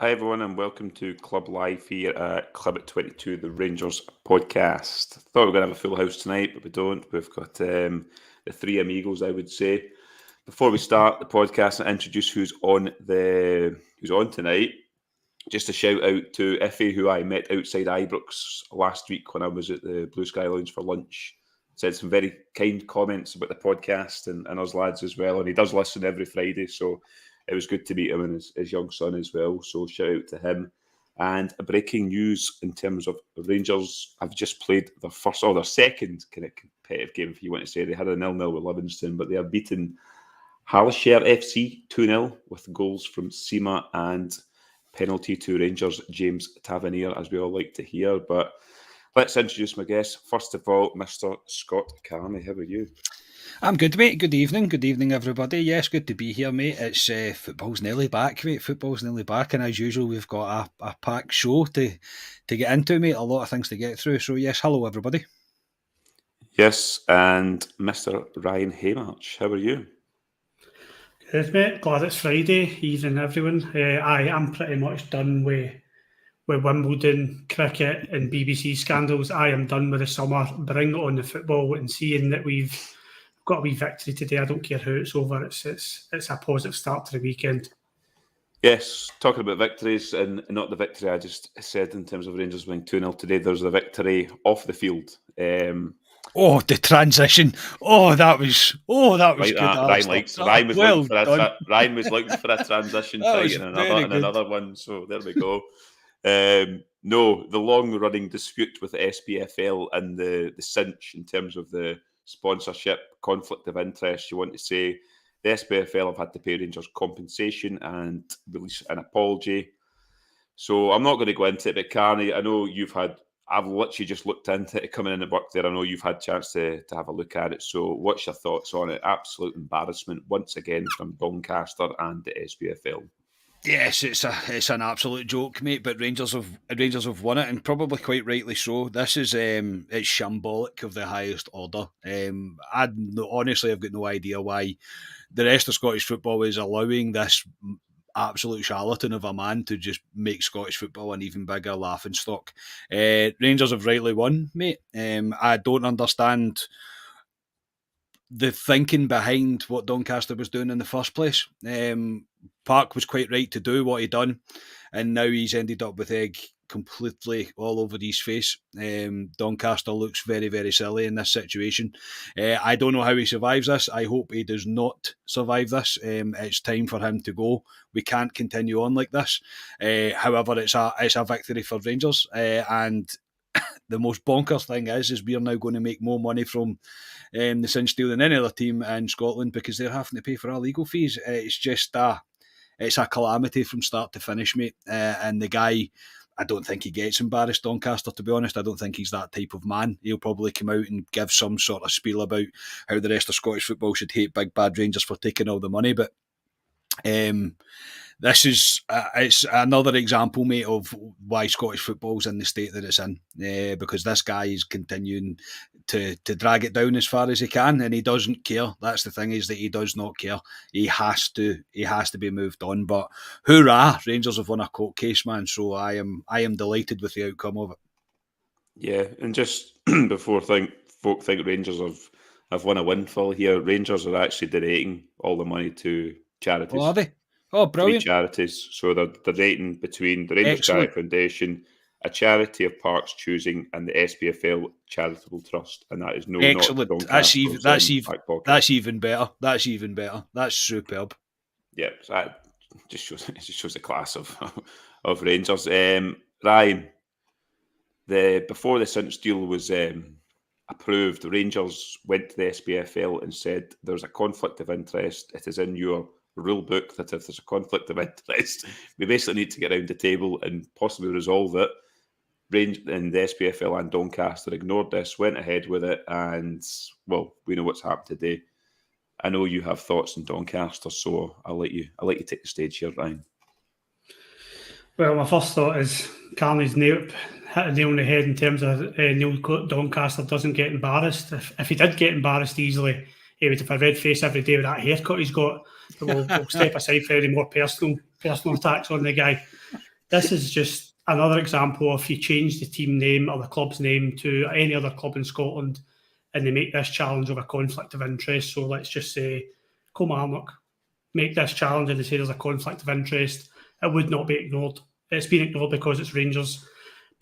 Hi everyone and welcome to Club Live here at Club at 22, the Rangers podcast. Thought we were going to have a full house tonight, but we don't. We've got the three amigos, I would say. Before we start the podcast and introduce who's on tonight, just a shout out to Iffy, who I met outside Ibrox last week when I was at the Blue Sky Lounge for lunch. Said some very kind comments about the podcast and us lads as well, and he does listen every Friday, so it was good to meet him and his young son as well. So shout out to him. And a breaking news in terms of Rangers have just played their second kind of competitive game, if you want to say. They had a 0-0 with Livingston, but they have beaten Hallshire FC 2-0 with goals from Sima and penalty to Rangers' James Tavernier, as we all like to hear. But let's introduce my guest. First of all, Mr. Scott Carney. How are you? I'm good, mate. Good evening, everybody. Yes, good to be here, mate. It's football's nearly back, mate. Football's nearly back, and as usual, we've got a packed show to get into, mate. A lot of things to get through. So, yes, hello, everybody. Yes, and Mr. Ryan Haymarch. How are you? Good, mate. Glad it's Friday. Evening, everyone. I am pretty much done with Wimbledon, cricket, and BBC scandals. I am done with the summer. Bring on the football, and seeing that we've got a wee victory today. I don't care who it's over. It's a positive start to the weekend. Yes, talking about victories, and not the victory I just said in terms of Rangers winning 2-0 today. There's the victory off the field. The transition. That was like good. Ryan was looking for a transition site and another one. So there we go. No, the long-running dispute with the SPFL and the cinch in terms of the sponsorship, conflict of interest, you want to say. The SPFL have had to pay Rangers compensation and release an apology. So I'm not going to go into it, but Carney, I know I've literally just looked into it coming in at work there. I know you've had a chance to have a look at it. So what's your thoughts on it? Absolute embarrassment once again from Doncaster and the SPFL. Yes, it's an absolute joke, mate. But Rangers have won it, and probably quite rightly so. This is it's shambolic of the highest order. Honestly, I've got no idea why the rest of Scottish football is allowing this absolute charlatan of a man to just make Scottish football an even bigger laughingstock. Rangers have rightly won, mate. I don't understand the thinking behind what Doncaster was doing in the first place. Park was quite right to do what he done, and now he's ended up with egg completely all over his face. Doncaster looks very, very silly in this situation. I don't know how he survives this. I hope he does not survive this. It's time for him to go. We can't continue on like this. However, it's a victory for Rangers, and the most bonkers thing is we are now going to make more money from the cinch deal than any other team in Scotland because they're having to pay for our legal fees. It's just it's a calamity from start to finish, mate. And the guy, I don't think he gets embarrassed, Doncaster, to be honest. I don't think he's that type of man. He'll probably come out and give some sort of spiel about how the rest of Scottish football should hate big bad Rangers for taking all the money, but this is it's another example, mate, of why Scottish football's in the state that it's in, because this guy is continuing to drag it down as far as he can, and he doesn't care. That's the thing, is that he does not care. He has to be moved on. But hurrah, Rangers have won a court case, man. So I am delighted with the outcome of it. Yeah, and just before folk think Rangers have won a windfall here, Rangers are actually donating all the money to charities. Oh, are they? Oh, brilliant. 3 charities. So they're donating between the Rangers Charity Foundation, a charity of Park's choosing, and the SPFL Charitable Trust. And that is excellent. That's even better. That's even better. That's superb. Yeah, so that just shows the class of Rangers. Ryan, before the cinch deal was approved, Rangers went to the SPFL and said there's a conflict of interest. It is in your rule book that if there's a conflict of interest, we basically need to get around the table and possibly resolve it. And the SPFL and Doncaster ignored this, went ahead with it, and well, we know what's happened today. I know you have thoughts on Doncaster, so I'll let you take the stage here, Ryan. Well, my first thought is Carney's hit a nail on the head in terms of Neil Doncaster doesn't get embarrassed. If he did get embarrassed easily, he would have a red face every day with that haircut he's got. But we'll step aside for any more personal attacks on the guy. This is just another example of you change the team name or the club's name to any other club in Scotland and they make this challenge of a conflict of interest. So let's just say Kilmarnock make this challenge and they say there's a conflict of interest. It would not be ignored. It's been ignored because it's Rangers.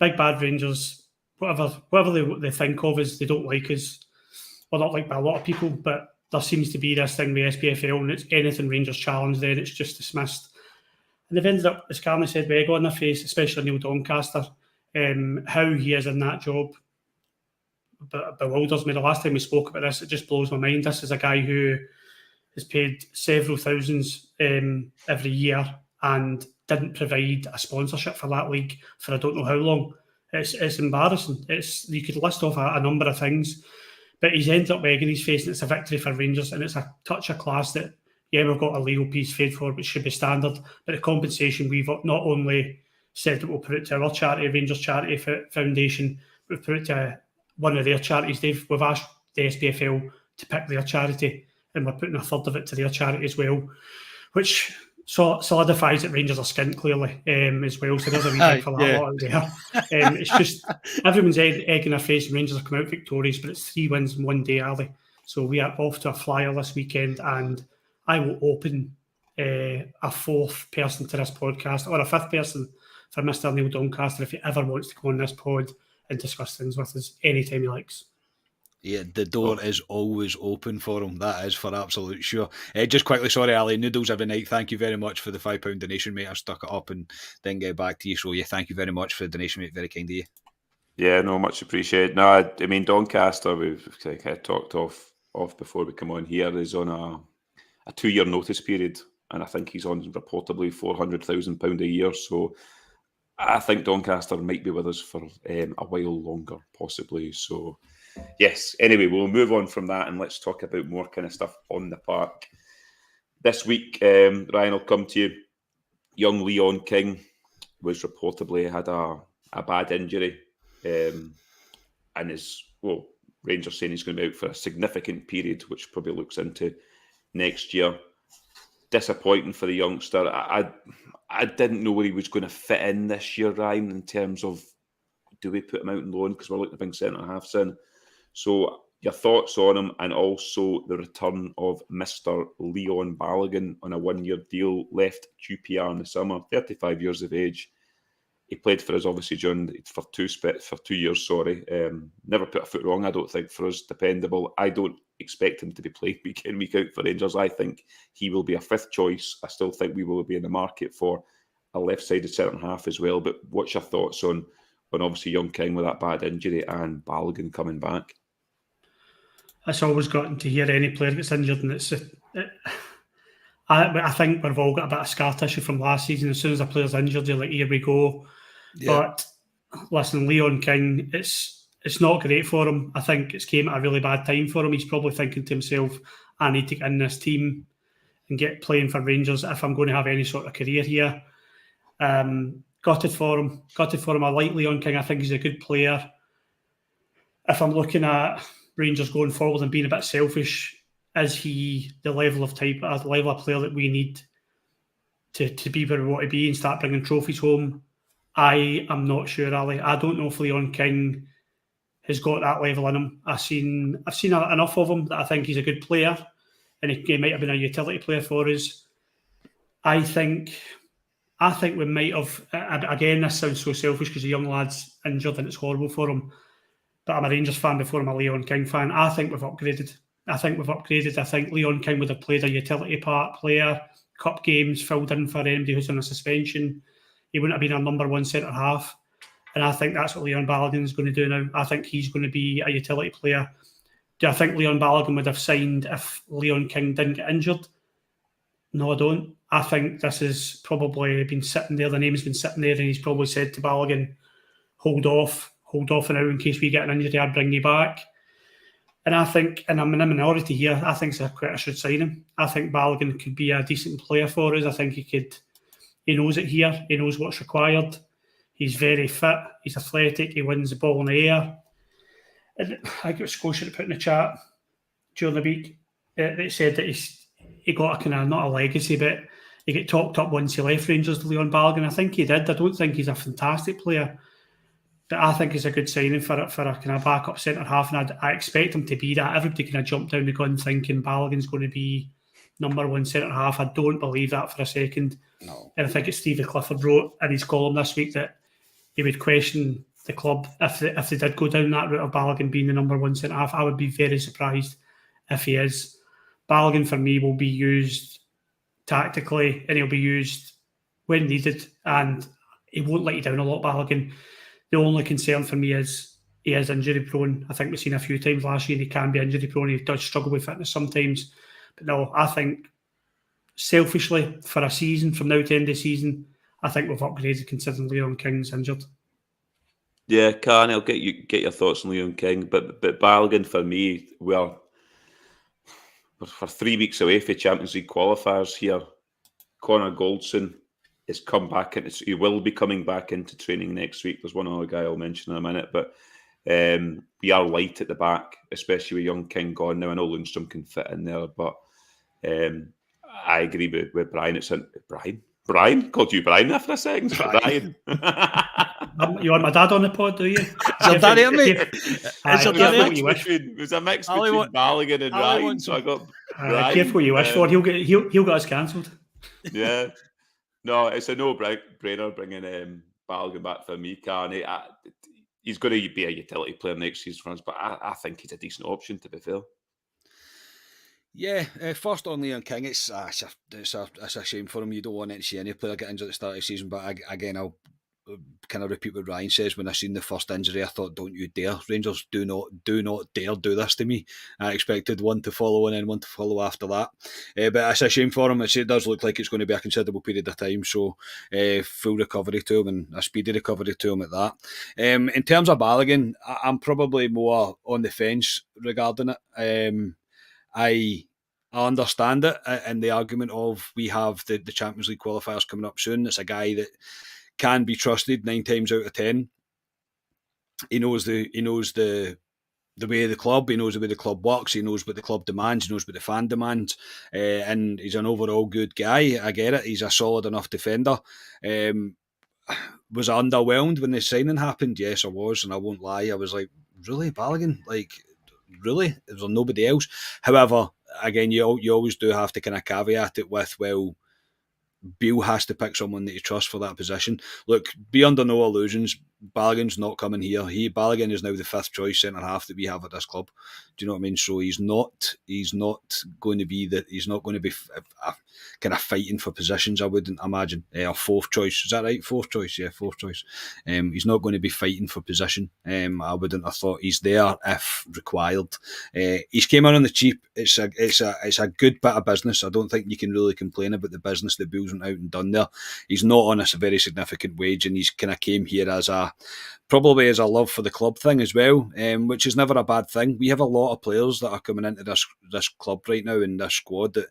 Big bad Rangers, whatever they think of us, they don't like us. Well, not liked by a lot of people, but there seems to be this thing with SPFL and it's anything Rangers challenge, then it's just dismissed. And they've ended up, as Carney said, with egg on their face, especially Neil Doncaster. How he is in that job bewilders me. The last time we spoke about this, it just blows my mind. This is a guy who has paid several thousands every year and didn't provide a sponsorship for that league for I don't know how long. It's embarrassing. You could list off a number of things, but he's ended up egging his face, and it's a victory for Rangers, and it's a touch of class that, yeah, we've got a legal piece paid for, which should be standard, but the compensation we've not only said that we'll put it to our charity, Rangers Charity Foundation, we've put it to one of their charities. We've asked the SPFL to pick their charity, and we're putting a third of it to their charity as well, which solidifies that Rangers are skint clearly as well. So there's a reason for that lot out there. It's just everyone's egging their face, and Rangers have come out victorious, but it's 3 wins in one day, early. So we are off to a flyer this weekend, and I will open a 4th person to this podcast, or a 5th person for Mr. Neil Doncaster if he ever wants to come on this pod and discuss things with us anytime he likes. Yeah, the door is always open for him. That is for absolute sure. Just quickly, sorry, Ali, noodles every night. Thank you very much for the £5 donation, mate. I stuck it up and then get back to you. So, yeah, thank you very much for the donation, mate. Very kind of you. Yeah, no, much appreciated. No, I mean, Doncaster, we've kind of talked off before we come on here, is on a 2-year notice period, and I think he's on reportedly £400,000 a year. So I think Doncaster might be with us for a while longer, possibly. So, yes. Anyway, we'll move on from that and let's talk about more kind of stuff on the park. This week, Ryan, I'll come to you. Young Leon King was reportedly had a bad injury, and Rangers saying he's going to be out for a significant period, which probably looks into next year. Disappointing for the youngster. I didn't know where he was going to fit in this year, Ryan, in terms of, do we put him out on loan because we're looking to bring centre-halves in? So your thoughts on him, and also the return of Mr. Leon Balogun on a 1-year deal, left QPR in the summer, 35 years of age. He played for us obviously for 2 years. Never put a foot wrong, I don't think, for us. Dependable. I don't expect him to be playing week in, week out for Rangers. I think he will be a 5th choice. I still think we will be in the market for a left-sided centre-half as well. But what's your thoughts on obviously young King with that bad injury and Balogun coming back? It's always gotten to hear any player gets injured, and I think we've all got a bit of scar tissue from last season. As soon as a player's injured, you're like, here we go. Yeah. But listen, Leon King, it's not great for him. I think it's came at a really bad time for him. He's probably thinking to himself, I need to get in this team and get playing for Rangers if I'm going to have any sort of career here. Gutted for him. I like Leon King. I think he's a good player. If I'm looking at Rangers going forward and being a bit selfish, is he the level of player that we need to be where we want to be and start bringing trophies home? I am not sure, Ali. I don't know if Leon King has got that level in him. I've seen enough of him that I think he's a good player, and he might have been a utility player for us. I think we might have, again, this sounds so selfish because the young lad's injured and it's horrible for him, but I'm a Rangers fan before I'm a Leon King fan. I think we've upgraded. I think Leon King would have played a utility part player, cup games, filled in for anybody who's on a suspension. He wouldn't have been our number 1 centre-half. And I think that's what Leon Balogun is going to do now. I think he's going to be a utility player. Do I think Leon Balogun would have signed if Leon King didn't get injured? No, I don't. I think this has probably been sitting there. The name's been sitting there, and he's probably said to Balogun, hold off for now in case we get an injury, I'll bring you back. And I think, and I'm in a minority here, I think I should sign him. I think Balogun could be a decent player for us. I think he knows it here. He knows what's required. He's very fit. He's athletic. He wins the ball in the air. And I got Scotia to put in the chat during the week. They said that he got a kind of, not a legacy, but he got talked up once he left Rangers, Leon Balogun. I think he did. I don't think he's a fantastic player, but I think it's a good signing for a kind of backup centre half, and I expect him to be that. Everybody kind of jumped down the gun thinking Balogun's going to be number one centre half. I don't believe that for a second. No. And I think it's Stevie Clifford wrote in his column this week that he would question the club if they did go down that route of Balogun being the number one centre half. I would be very surprised if he is. Balogun for me will be used tactically, and he'll be used when needed, and he won't let you down a lot, Balogun. The only concern for me is he is injury prone. I think we've seen a few times last year he can be injury prone. He does struggle with fitness sometimes. But no, I think selfishly for a season, from now to end of the season, I think we've upgraded considering Leon King's injured. Yeah, Karen, I'll get your thoughts on Leon King, but Balogun for me, we're 3 weeks away for Champions League qualifiers here. Connor Goldson is he will be coming back into training next week. There's one other guy I'll mention in a minute, but we are light at the back, especially with young King gone now. I know Lundstrom can fit in there, but I agree with Brian. Brian? Called you Brian there for a second. Brian. You want my dad on the pod, do you? Is your dad here, mate? It was a mix between Balogun and Ryan, so I got Brian. Careful what you wish for. He'll get us cancelled. Yeah. No, it's a no-brainer bringing Balogun back for me, Carney. He's going to be a utility player next season for us, but I think he's a decent option, to be fair. Yeah, first on Leon King, it's a shame for him. You don't want to see any player get injured at the start of the season, but again, I'll kind of repeat what Ryan says. When I seen the first injury, I thought, don't you dare. Rangers, do not dare do this to me. I expected one to follow and then one to follow after that. But it's a shame for him. It does look like it's going to be a considerable period of time, so full recovery to him and a speedy recovery to him at that. In terms of Balogun, I'm probably more on the fence regarding it. I understand it in the argument of we have the Champions League qualifiers coming up soon. It's a guy that can be trusted 9 times out of 10. He knows the way of the club. He knows the way the club works. He knows what the club demands. He knows what the fan demands. And he's an overall good guy. I get it. He's a solid enough defender. Was I underwhelmed when the signing happened? Yes, I was, and I won't lie. I was like, really, Balogun? Like, really? Is there nobody else? However, again, you always do have to kind of caveat it with, well, Beale has to pick someone that you trust for that position. Look, be under no illusions, Balogun's not coming here. Balogun is now the 5th choice centre half that we have at this club. Do you know what I mean? So he's not going to be kind of fighting for positions, I wouldn't imagine. Or 4th choice, is that right? 4th choice, yeah, 4th choice. He's not going to be fighting for position. I wouldn't have thought he's there if required. He's came on the cheap. It's a good bit of business. I don't think you can really complain about the business that Beale's went out and done there. He's not on a very significant wage, and he's kind of came here as probably as a love for the club thing as well, which is never a bad thing. We have a lot of players that are coming into this club right now in this squad that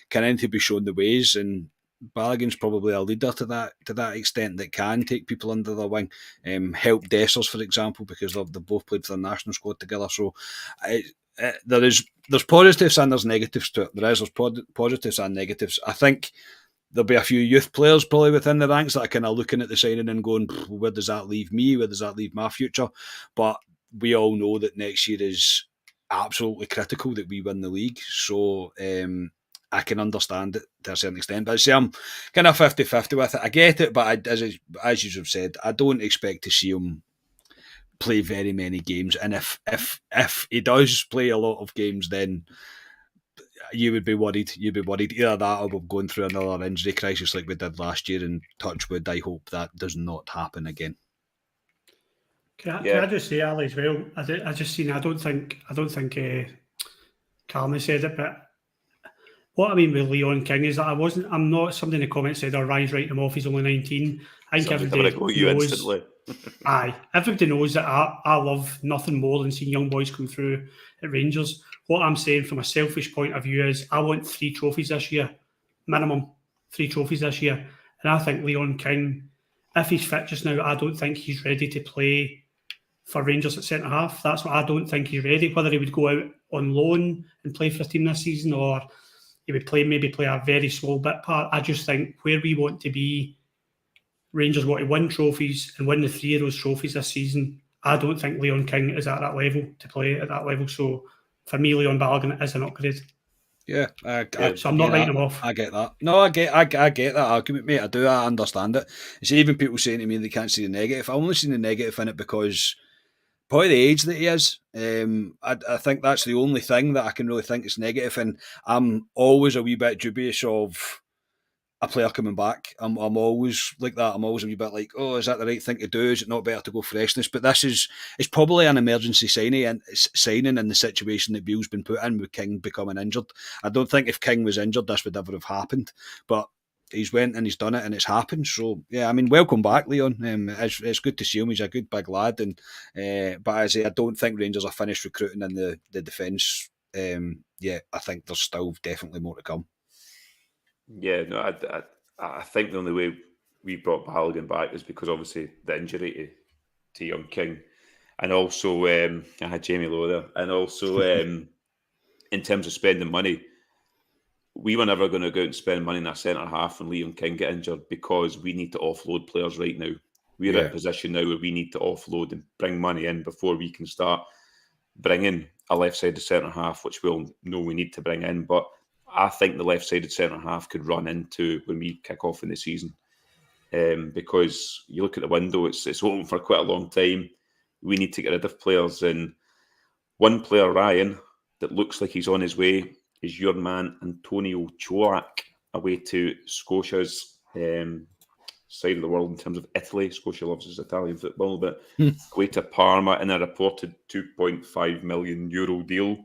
can need to be shown the ways, and Balogun's probably a leader to that extent that can take people under their wing, help Dessers, for example, because they've both played for the national squad together. So there's positives and there's negatives to it. There's positives and negatives. I think there'll be a few youth players probably within the ranks that are kind of looking at the signing and going, where does that leave me? Where does that leave my future? But we all know that next year is absolutely critical that we win the league. So I can understand it to a certain extent. But I say I'm kind of 50-50 with it. I get it, but as you have said, I don't expect to see him play very many games. And if he does play a lot of games, then you would be worried. You'd be worried. Either that or we're going through another injury crisis like we did last year, and touch wood, I hope that does not happen again. Can I just say, Ali, as well, I don't think Calman said it, but what I mean with Leon King is that I'm not, somebody in the comments said, Ryan's writing him off, he's only 19. I think everybody knows. Everybody knows that I love nothing more than seeing young boys come through at Rangers. What I'm saying from a selfish point of view is I want 3 trophies this year, minimum 3 trophies this year. And I think Leon King, if he's fit just now, I don't think he's ready to play for Rangers at centre half. That's what I don't think he's ready. Whether he would go out on loan and play for a team this season, or he would maybe play a very small bit part. I just think where we want to be, Rangers want to win trophies and win the 3 of those trophies this season. I don't think Leon King is at that level to play at that level. So for me, Leon Balogun is an upgrade. Yeah, so I'm not writing him off. I get that. No, I get that argument, mate. I do. I understand it. You see, even people saying to me they can't see the negative. I only seen the negative in it because probably the age that he is. I think that's the only thing that I can really think is negative, and I'm always a wee bit dubious of a player coming back. I'm always like that. I'm always a wee bit like, oh, is that the right thing to do? Is it not better to go freshness? But it's probably an emergency signing in the situation that Beale's been put in with King becoming injured. I don't think if King was injured, this would ever have happened. But he's went and he's done it and it's happened. So yeah, I mean, welcome back, Leon. It's good to see him. He's a good big lad, and but as I don't think Rangers are finished recruiting in the defence. I think there's still definitely more to come. Yeah, no, I think the only way we brought Balogun back is because obviously the injury to young King, and also I had Jamie Lowe there, and also in terms of spending money, we were never going to go out and spend money in our centre half when Leon King get injured because we need to offload players right now. We're in a position now where we need to offload and bring money in before we can start bringing a left-sided centre half, which we'll know we need to bring in, but I think the left-sided centre-half could run into when we kick off in the season. Because you look at the window, it's open for quite a long time. We need to get rid of players. And one player, Ryan, that looks like he's on his way is your man, Antonio Colak, away to Scotia's side of the world in terms of Italy. Scotia loves his Italian football, but away to Parma in a reported €2.5 million deal.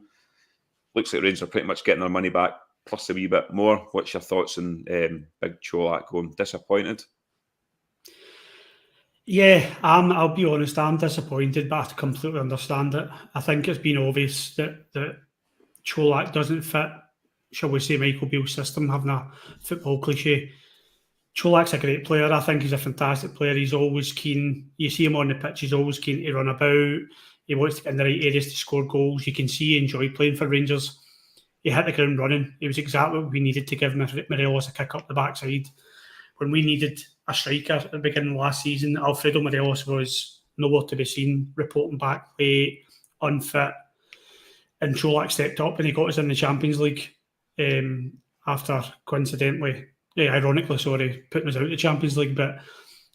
Looks like Rangers are pretty much getting their money back plus a wee bit more. What's your thoughts on Big Colak going? Disappointed? Yeah, I'll be honest, I'm disappointed, but I completely understand it. I think it's been obvious that Colak doesn't fit, shall we say, Michael Beale's system, having a football cliche. Colak's a great player. I think he's a fantastic player. He's always keen. You see him on the pitch, he's always keen to run about. He wants to get in the right areas to score goals. You can see he enjoyed playing for Rangers. He hit the ground running. It was exactly what we needed to give Morelos a kick up the backside. When we needed a striker at the beginning of last season, Alfredo Morelos was nowhere to be seen, reporting back late, unfit. And Colak stepped up and he got us in the Champions League after, ironically, putting us out of the Champions League. But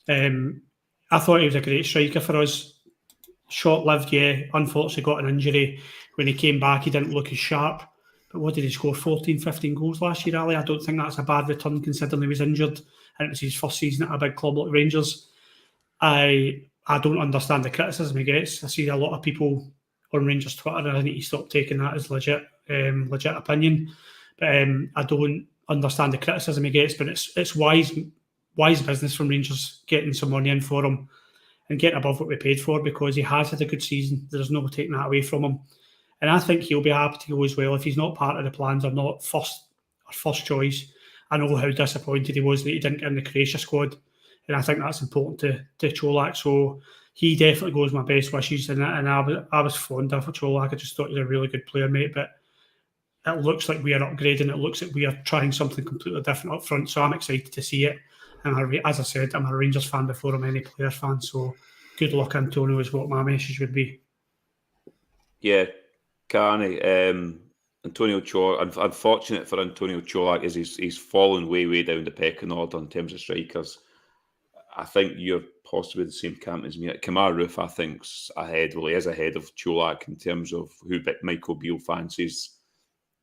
I thought he was a great striker for us. Short-lived, yeah. Unfortunately got an injury. When he came back, he didn't look as sharp. But what did he score? 14, 15 goals last year, Ali? I don't think that's a bad return considering he was injured and it was his first season at a big club like Rangers. I don't understand the criticism he gets. I see a lot of people on Rangers Twitter and I need to stop taking that as legit opinion. But I don't understand the criticism he gets, but it's wise business from Rangers getting some money in for him and getting above what we paid for because he has had a good season. There's no taking that away from him. And I think he'll be happy to go as well if he's not part of the plans or not first choice. I know how disappointed he was that he didn't get in the Croatia squad, and I think that's important to Colak. So he definitely goes my best wishes, and I was fond of Colak. I just thought he was a really good player, mate. But it looks like we are upgrading. It looks like we are trying something completely different up front. So I'm excited to see it. And as I said, I'm a Rangers fan before I'm any player fan. So good luck, Antonio, is what my message would be. Yeah. Carney, Antonio Colak, unfortunate for Antonio Colak is he's fallen way down the pecking order in terms of strikers. I think you're possibly the same camp as me. Kemar Roof, I think, is ahead of Colak in terms of who Michael Beale fancies.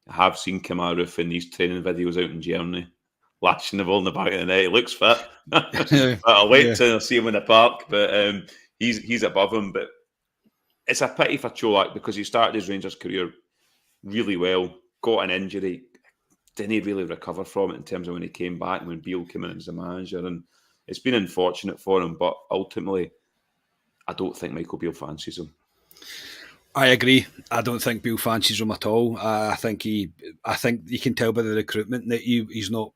I have seen Kemar Roof in these training videos out in Germany, lashing the ball in the back of the net. He looks fit. I'll wait till I see him in the park, but he's above him. But it's a pity for Colak because he started his Rangers career really well, got an injury, didn't really recover from it in terms of when he came back and when Beale came in as a manager. And it's been unfortunate for him, but ultimately, I don't think Michael Beale fancies him. I agree. I don't think Beale fancies him at all. I think you can tell by the recruitment that he's not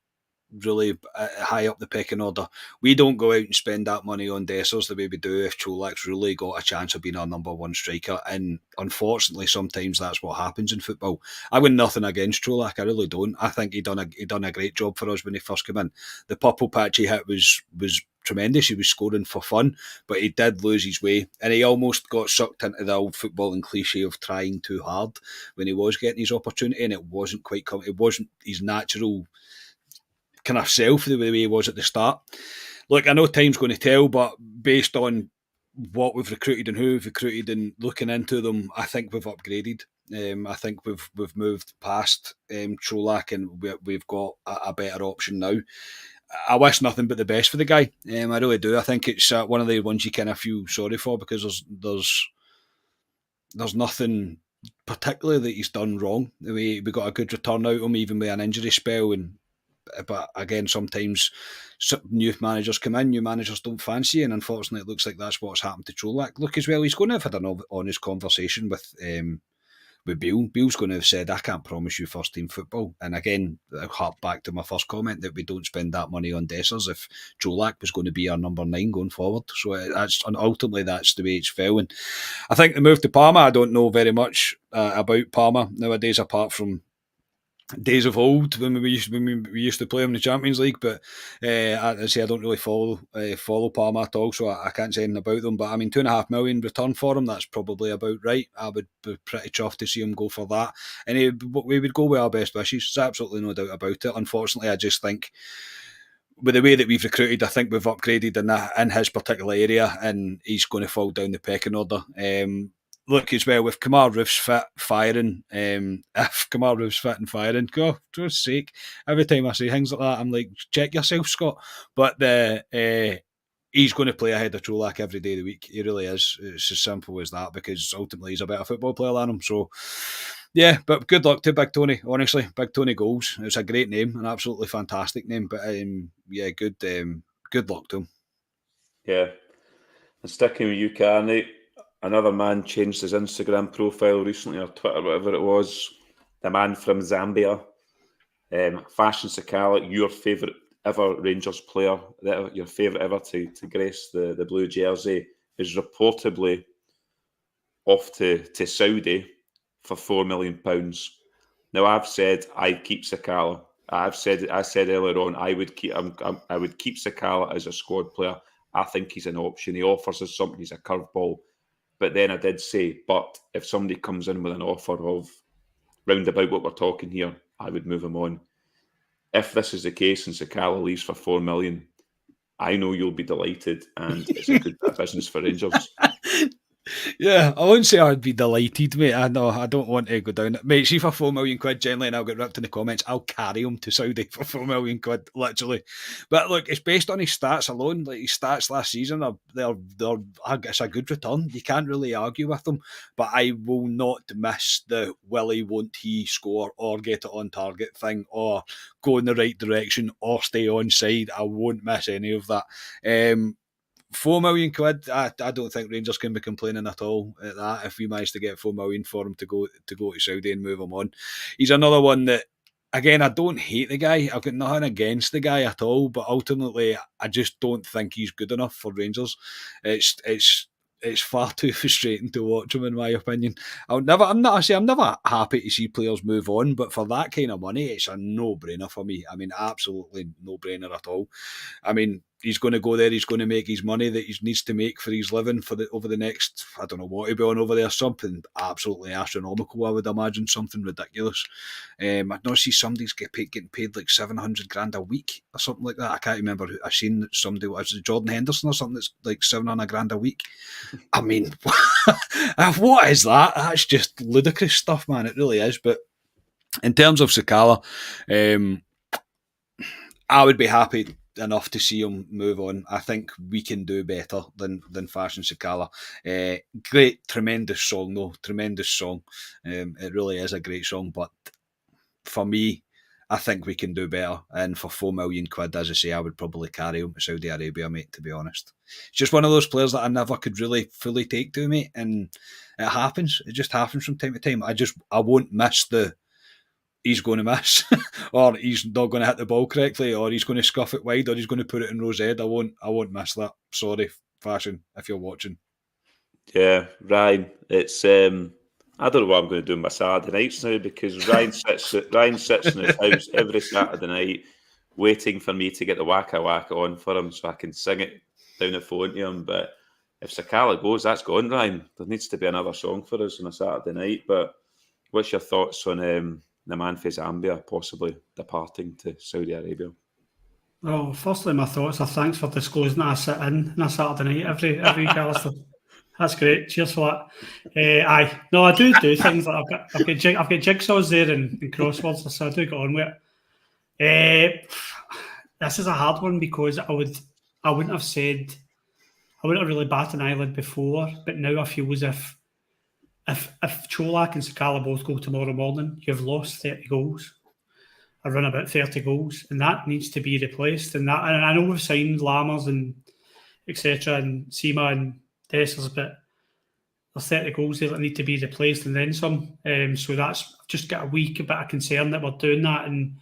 really high up the pecking order. We don't go out and spend that money on Dessers the way we do if Colak's really got a chance of being our number one striker. And unfortunately, sometimes that's what happens in football. I win nothing against Colak, I really don't. I think he done a great job for us when he first came in. The purple patch he hit was tremendous. He was scoring for fun, but he did lose his way, and he almost got sucked into the old footballing cliche of trying too hard when he was getting his opportunity, and it wasn't quite coming. It wasn't his natural kind of self the way he was at the start. Look, I know time's going to tell, but based on what we've recruited and who we've recruited and looking into them, I think we've upgraded. I think we've moved past Colak, and we've got a better option now. I wish nothing but the best for the guy. I really do. I think it's one of the ones you kind of feel sorry for, because there's nothing particularly that he's done wrong. We got a good return out of him, even with an injury spell, but again, sometimes new managers come in, new managers don't fancy, and unfortunately it looks like that's what's happened to Colak. Look, as well, he's going to have had an honest conversation with Beale. Beale's going to have said, I can't promise you first team football. And again, I harp back to my first comment that we don't spend that money on Dessers if Colak was going to be our number 9 going forward. So ultimately that's the way it's fell. And I think the move to Parma, I don't know very much about Parma nowadays, apart from days of old when we used to play them in the Champions League, but I don't really follow Parma at all, so I can't say anything about them. But I mean, $2.5 million return for them, that's probably about right. I would be pretty chuffed to see him go for that, and we would go with our best wishes. There's absolutely no doubt about it. Unfortunately, I just think with the way that we've recruited, I think we've upgraded in his particular area, and he's going to fall down the pecking order. Look, as well, with Kemar Roof's fit, firing, if Kemar Roof's fit and firing, for God's sake, every time I say things like that, I'm like, check yourself, Scott. But he's going to play ahead of Colak every day of the week. He really is. It's as simple as that, because ultimately he's a better football player than him. So, yeah, but good luck to Big Tony, honestly. Big Tony Goals. It's a great name, an absolutely fantastic name. But yeah, good luck to him. Yeah. And sticking with you, Carney, another man changed his Instagram profile recently, or Twitter, whatever it was. The man from Zambia, Fashion Sakala, your favourite ever Rangers player, your favourite ever to grace the blue jersey, is reportedly off to Saudi for £4 million. Now, I've said I'd keep Sakala. I said earlier on I would keep Sakala as a squad player. I think he's an option. He offers us something. He's a curveball. But then I did say, but if somebody comes in with an offer of round about what we're talking here, I would move him on. If this is the case and Sakala leaves for £4 million, I know you'll be delighted, and it's a good bit of business for Rangers. Yeah, I wouldn't say I'd be delighted, mate. I know I don't want to go down it. Mate, see for £4 million generally, and I'll get ripped in the comments, I'll carry him to Saudi for £4 million, literally. But look, it's based on his stats alone. Like, his stats last season it's a good return. You can't really argue with them. But I will not miss the Willie won't he score or get it on target thing, or go in the right direction or stay on side. I won't miss any of that. £4 million, I don't think Rangers can be complaining at all at that if we manage to get £4 million for him to go to Saudi and move him on. He's another one that, again, I don't hate the guy. I've got nothing against the guy at all, but ultimately I just don't think he's good enough for Rangers. It's far too frustrating to watch him, in my opinion. I'm never happy to see players move on, but for that kind of money, it's a no-brainer for me. I mean, absolutely no-brainer at all. I mean, he's going to go there, he's going to make his money that he needs to make for his living over the next, I don't know what he'll be on over there, something absolutely astronomical, I would imagine, something ridiculous. I'd not see somebody's getting paid like $700,000 a week or something like that. I can't remember. I've seen somebody, was it Jordan Henderson or something, that's like $700,000 a week. I mean, what is that? That's just ludicrous stuff, man. It really is. But in terms of Sakala, I would be happy enough to see him move on. I think we can do better than Fashion Sakala. Great, tremendous song though. Tremendous song. It really is a great song. But for me, I think we can do better. And for £4 million, as I say, I would probably carry him to Saudi Arabia, mate, to be honest. It's just one of those players that I never could really fully take to, mate. And it happens. It just happens from time to time. I won't miss the he's going to miss, or he's not going to hit the ball correctly, or he's going to scuff it wide, or he's going to put it in Rose Ed. I won't miss that. Sorry, Fashion, if you're watching. Yeah, Ryan, it's I don't know what I'm going to do on my Saturday nights now, because Ryan sits in his house every Saturday night waiting for me to get the Waka Waka on for him so I can sing it down the phone to him. But if Sakala goes, that's gone, Ryan. There needs to be another song for us on a Saturday night. But what's your thoughts on the man for Zambia possibly departing to Saudi Arabia? Well, firstly, my thoughts are thanks for disclosing that I sit in on a Saturday night every week, Alistair. That's great. Cheers for that. Aye, no, I do things like I've got jigsaws there and crosswords, so I do get on with it. This is a hard one because I wouldn't have really batted an eyelid before, but now I feel as if Colak and Sakala both go tomorrow morning, you've lost 30 goals. I run about 30 goals, and that needs to be replaced. And I know we've signed Lammers and etc. and Sima and Dessers, but there's 30 goals there that need to be replaced and then some. So that's I've just got a wee bit of concern that we're doing that, and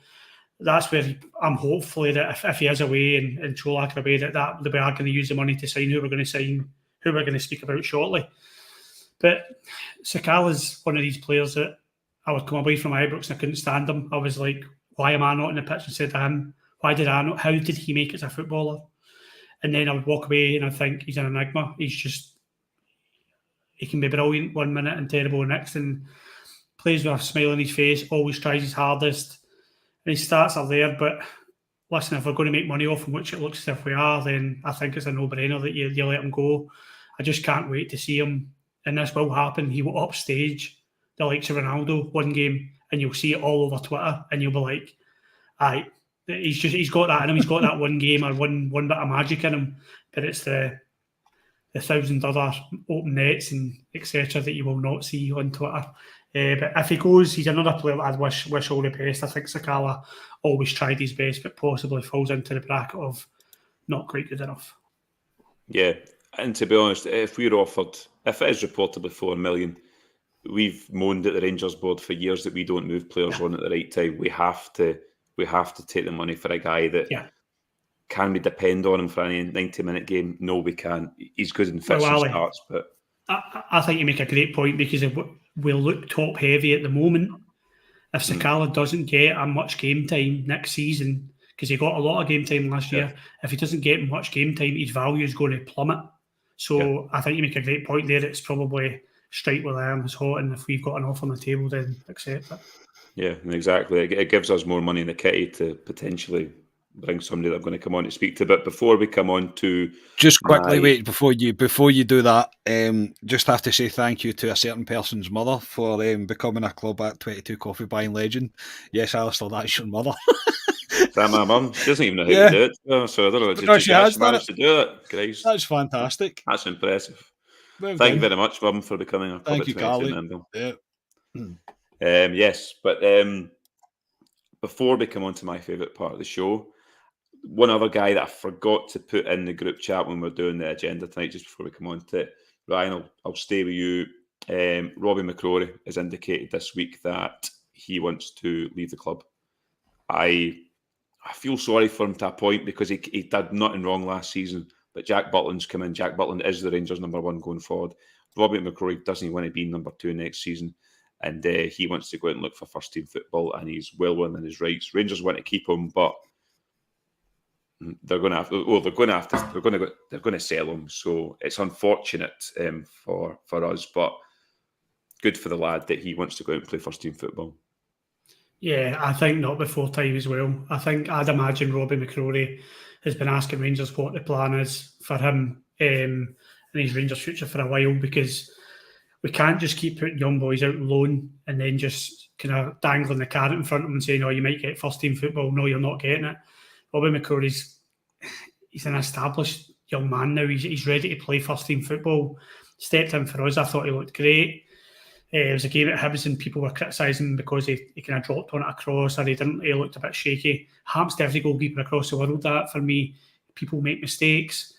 that's where I'm hopefully that if he is away and Colak are away, that we are going to use the money to sign who we're going to sign, who we're going to speak about shortly. But Sakala's one of these players that I would come away from Ibrox and I couldn't stand him. I was like, why am I not in the pitch instead of him? Why did I not? How did he make it as a footballer? And then I would walk away and I think he's an enigma. He can be brilliant 1 minute and terrible the next, and plays with a smile on his face, always tries his hardest. And his stats are there, but listen, if we're going to make money off him, which it looks as if we are, then I think it's a no-brainer that you let him go. I just can't wait to see him, and this will happen. He will upstage the likes of Ronaldo one game, and you'll see it all over Twitter, and you'll be like, aye, he's got that in him. He's got that one game or one bit of magic in him, but it's the 1,000 other open nets and etc. that you will not see on Twitter. But if he goes, he's another player that I'd wish all the best. I think Sakala always tried his best, but possibly falls into the bracket of not quite good enough. Yeah, and to be honest, if it is reportedly 4 million, we've moaned at the Rangers board for years that we don't move players on at the right time. We have to take the money for a guy that can we depend on him for any 90-minute game? No, we can't. He's good in fits and starts, but I think you make a great point because we'll look top heavy at the moment. If Sakala doesn't get much game time next season, because he got a lot of game time last year, if he doesn't get much game time, his value is going to plummet. So I think you make a great point there. It's probably straight with iron is hot, and if we've got an offer on the table, then accept it. Yeah, exactly. It gives us more money in the kitty to potentially bring somebody that I'm going to come on to speak to. But before we come on to just quickly wait before you do that, just have to say thank you to a certain person's mother for becoming a Club at 22 coffee buying legend. Yes, Alistair, that's your mother. Is that my mum? She doesn't even know how to do it. So I don't know. She has managed to do it. Christ. That's fantastic. That's impressive. Well Thank you very much, Mum, for becoming a Club at 22 member. Yeah. Yes, but before we come on to my favourite part of the show, one other guy that I forgot to put in the group chat when we're doing the agenda tonight, just before we come on to it, Ryan, I'll stay with you. Robbie McCrory has indicated this week that he wants to leave the club. I feel sorry for him to a point because he did nothing wrong last season, but Jack Butland's come in. Jack Butland is the Rangers' number one going forward. Robbie McCrory doesn't want to be number two next season, and he wants to go out and look for first team football, and he's well within his rights. Rangers want to keep him, but they're going to sell him. So it's unfortunate for us, but good for the lad that he wants to go out and play first team football. Yeah, I think not before time as well. I'd imagine Robbie McCrory has been asking Rangers what the plan is for him and his Rangers future for a while, because we can't just keep putting young boys out on loan and then just kind of dangling the carrot in front of them and saying, oh, you might get first team football. No, you're not getting it. Robbie McCrory's he's an established young man now. He's ready to play first team football. Stepped in for us. I thought he looked great. It was a game at Hibs and people were criticising him because he kind of dropped on it across, or he looked a bit shaky. Happens to every goalkeeper across the world. That for me, people make mistakes.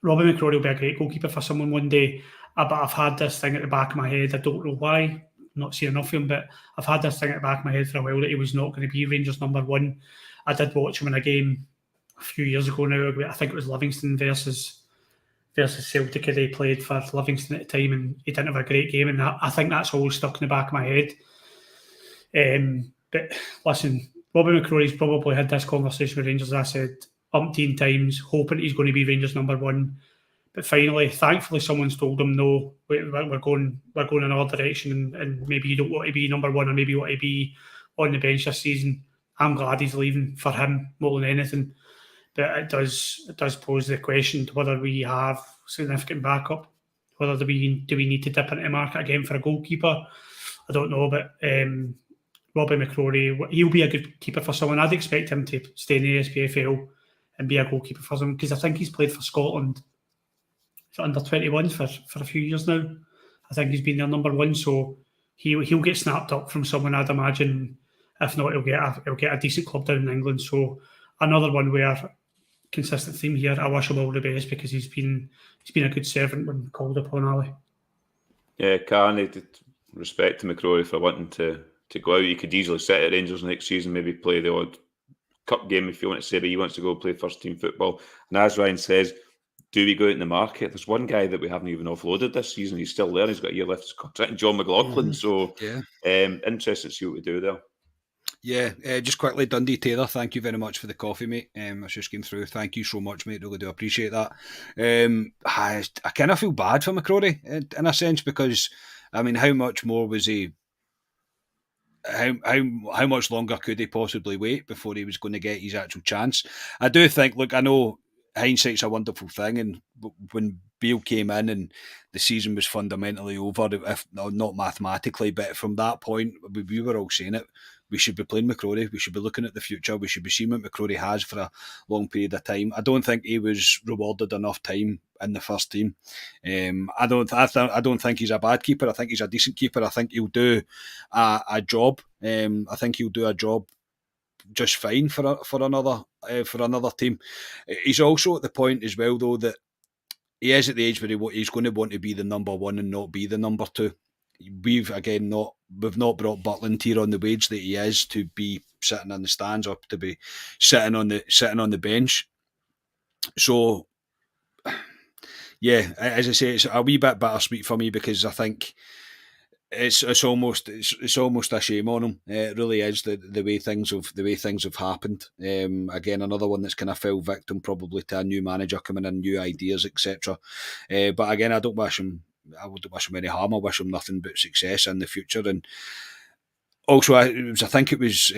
Robbie McCrory will be a great goalkeeper for someone one day, but I've had this thing at the back of my head. I don't know why. not seen enough of him, but I've had this thing at the back of my head for a while that he was not going to be Rangers number one. I did watch him in a game a few years ago now. I think it was Livingston versus Celtic. They played for Livingston at the time, and he didn't have a great game, and I think that's always stuck in the back of my head. But listen, Bobby McCrory's probably had this conversation with Rangers, as I said, umpteen times, hoping he's going to be Rangers number one. But finally, thankfully, someone's told him, no, we're going another direction, and maybe you don't want to be number one, or maybe you want to be on the bench this season. I'm glad he's leaving for him more than anything. But it does pose the question to whether we have significant backup, whether do we need to dip into the market again for a goalkeeper. I don't know, but Robbie McCrory, he'll be a good keeper for someone. I'd expect him to stay in the SPFL and be a goalkeeper for someone, because I think he's played for Scotland for under 21s for a few years now. I think he's been their number one, so he'll get snapped up from someone, I'd imagine. If not, he'll get a decent club down in England. So another one where, consistent theme here, I wish him all the best, because he's been a good servant when called upon, Ali. Yeah, Carney, respect to McCrory for wanting to go out. He could easily sit at Rangers next season, maybe play the odd cup game if you want to say, but he wants to go play first team football. And as Ryan says, do we go out in the market? There's one guy that we haven't even offloaded this season. He's still there. He's got a year left of his contract, John McLaughlin. So interested to see what we do there. Yeah, just quickly, Dundee Taylor, thank you very much for the coffee, mate. I just came through. Thank you so much, mate. Really do appreciate that. I kind of feel bad for McCrory in a sense, because, I mean, how much more was he? How much longer could he possibly wait before he was going to get his actual chance? I do think, look, I know hindsight's a wonderful thing, and when Beale came in and the season was fundamentally over, if not mathematically, but from that point, we were all saying it. We should be playing McCrory. We should be looking at the future. We should be seeing what McCrory has for a long period of time. I don't think he was rewarded enough time in the first team. I don't think he's a bad keeper. I think he's a decent keeper. I think he'll do a job. I think he'll do a job just fine for another team. He's also at the point as well, though, that he is at the age where he's going to want to be the number one and not be the number two. We've not brought Butland here on the wage that he is to be sitting in the stands or to be sitting on the bench. So yeah, as I say, it's a wee bit bittersweet for me, because I think it's almost a shame on him. It really is the way things have happened. Again, another one that's kind of fell victim probably to a new manager coming in, new ideas, etc. But again, I wouldn't wish him any harm. I wish him nothing but success in the future. And also, I think it was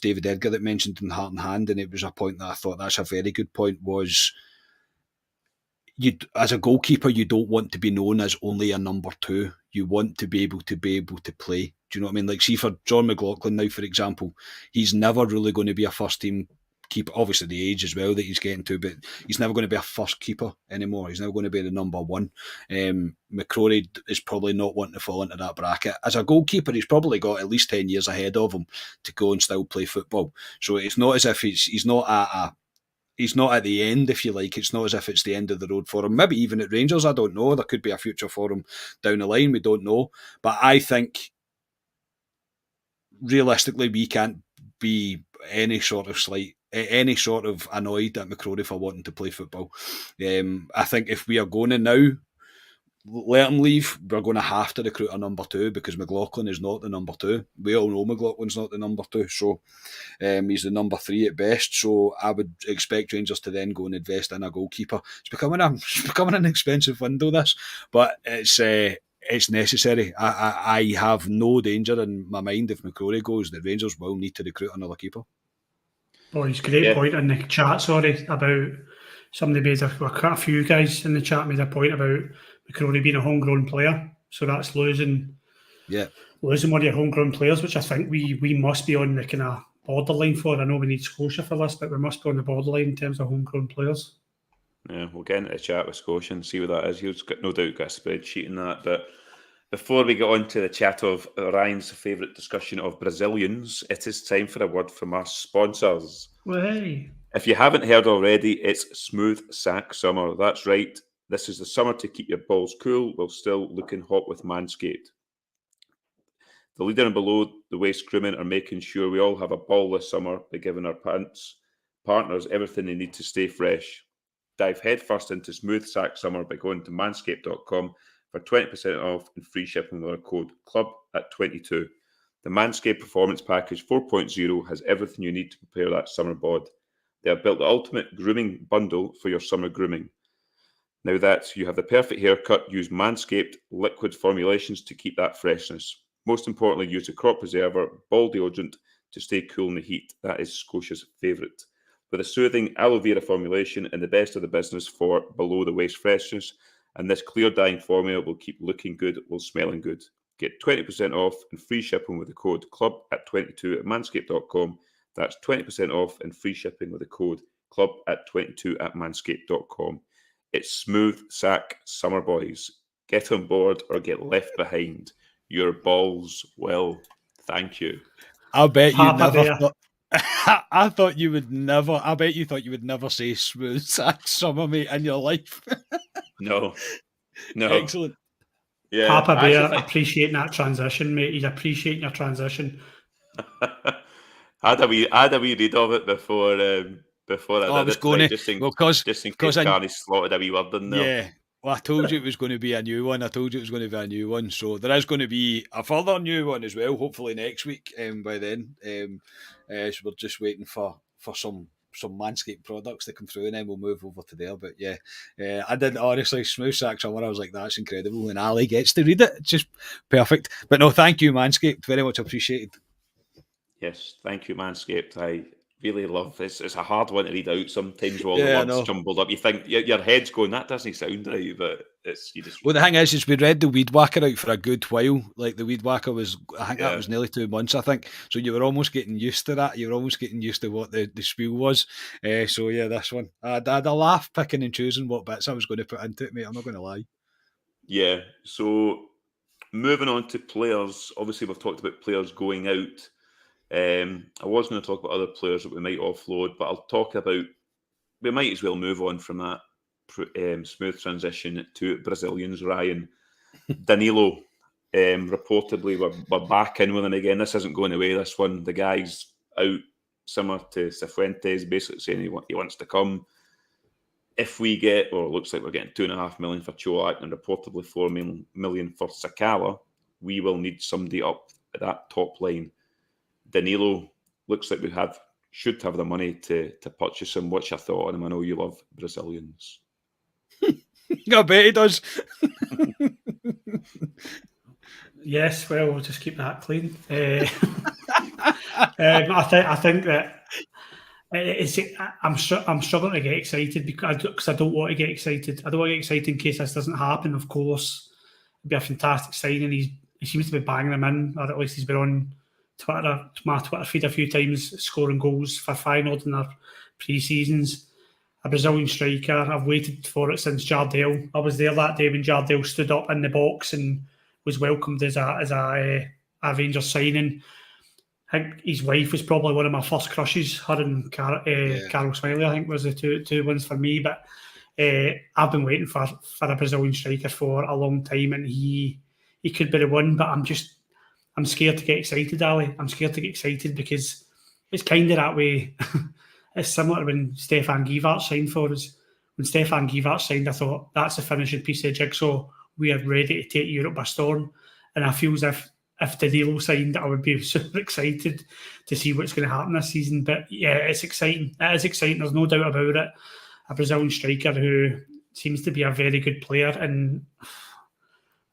David Edgar that mentioned in Heart and Hand, and it was a point that I thought that's a very good point. Was you, as a goalkeeper, you don't want to be known as only a number two. You want to be able to play. Do you know what I mean? Like, see, for John McLaughlin now, for example, he's never really going to be a first team keeper. Obviously the age as well that he's getting to, but he's never going to be a first keeper anymore. He's never going to be the number one. McCrory is probably not wanting to fall into that bracket. As a goalkeeper, he's probably got at least 10 years ahead of him to go and still play football. So it's not as if he's not at the end, if you like. It's not as if it's the end of the road for him. Maybe even at Rangers, I don't know. There could be a future for him down the line. We don't know. But I think realistically, we can't be any sort of annoyed at McCrory for wanting to play football. I think if we are going to now let him leave, we're going to have to recruit a number two, because McLaughlin is not the number two. We all know McLaughlin's not the number two, so he's the number three at best. So I would expect Rangers to then go and invest in a goalkeeper. It's becoming an expensive window, this, but it's necessary. I have no danger in my mind if McCrory goes that Rangers will need to recruit another keeper. Oh, he's great point in the chat, about somebody made quite a few guys in the chat made a point about McCrory being a homegrown player. So that's losing one of your homegrown players, which I think we must be on the kind of borderline for. I know we need Scotia for this, but we must be on the borderline in terms of homegrown players. Yeah, we'll get into the chat with Scotia and see what that is. He's got no doubt got a spreadsheet in that. But before we get on to the chat of Ryan's favourite discussion of Brazilians, it is time for a word from our sponsors. Hey. If you haven't heard already, it's Smooth Sack Summer. That's right. This is the summer to keep your balls cool while still looking hot with Manscaped. The leader and below the waist grooming are making sure we all have a ball this summer by giving our partners everything they need to stay fresh. Dive headfirst into smooth sack summer by going to manscaped.com for 20% off and free shipping with our code CLUB@22. The Manscaped Performance Package 4.0 has everything you need to prepare that summer bod. They have built the ultimate grooming bundle for your summer grooming. Now that you have the perfect haircut, use Manscaped liquid formulations to keep that freshness. Most importantly, use the crop preserver ball deodorant to stay cool in the heat. That is Scotia's favourite. With a soothing aloe vera formulation and the best of the business for below the waist freshness, and this clear dyeing formula will keep looking good while smelling good. Get 20% off and free shipping with the code CLUB@22 at manscaped.com. That's 20% off and free shipping with the code CLUB@22 at manscaped.com. It's smooth sack summer, boys. Get on board or get left behind. Your balls will thank you. I bet you Papa never Bear. thought. I thought you would never. I bet you thought you would never say smooth sack summer, mate, in your life. No. Excellent. Yeah, Papa Bear appreciating that transition, mate. He's appreciating your transition. I had a wee read of it before I did was it going tonight, to, just in well, case Carney slotted a wee word in there. Yeah. Well, I told you it was going to be a new one. So there is going to be a further new one as well, hopefully next week. By then, so we're just waiting for some Manscaped products to come through, and then we'll move over to there. But yeah, I did honestly smooth sack summer. I was like, that's incredible, and Ali gets to read it. It's just perfect. But no, thank you, Manscaped. Very much appreciated. Yes, thank you, Manscaped. I really love this. It's a hard one to read out sometimes with all Yeah, I the words know. jumbled up. You think your head's going, that doesn't sound right, but it's you just. Well, the thing is we read the Weed Whacker out for a good while. Like the Weed Whacker was, I think that was nearly 2 months. I think so. You were almost getting used to that. You were almost getting used to what the spiel was. So yeah, this one, I had a laugh picking and choosing what bits I was going to put into it, mate. I'm not going to lie. Yeah. So moving on to players. Obviously, we've talked about players going out. I was going to talk about other players that we might offload, but I'll talk about. We might as well move on from that smooth transition to Brazilians. Ryan Danilo, reportedly we're back in with him again. This isn't going away. This one, the guy's out, similar to Cifuentes, basically saying he wants to come. If we get, or it looks like we're getting $2.5 million for Colak and reportedly $4 million for Sakala, we will need somebody up at that top line. Danilo looks like we should have the money to purchase him. What's your thought on him? I know you love Brazilians. I bet he does. Yes, well, we'll just keep that clean. I think that I'm struggling to get excited because I don't want to get excited. I don't want to get excited in case this doesn't happen. Of course, it'd be a fantastic signing. He seems to be banging them in, or at least he's been on Twitter, my Twitter feed a few times, scoring goals for Feyenoord in their pre-seasons. A Brazilian striker. I've waited for it since Jardel. I was there that day when Jardel stood up in the box and was welcomed as a Rangers signing. I think his wife was probably one of my first crushes. Her and Carol Smiley, I think, was the two ones for me. But I've been waiting for a Brazilian striker for a long time, and he could be the one. But I'm scared to get excited, Ali. I'm scared to get excited because it's kind of that way. It's similar to when Stefan Gievart signed for us. When Stefan Gievart signed, I thought that's the finishing piece of the jigsaw. We are ready to take Europe by storm. And I feel as if Danilo signed, I would be super excited to see what's going to happen this season. But yeah, it's exciting. It is exciting. There's no doubt about it. A Brazilian striker who seems to be a very good player. And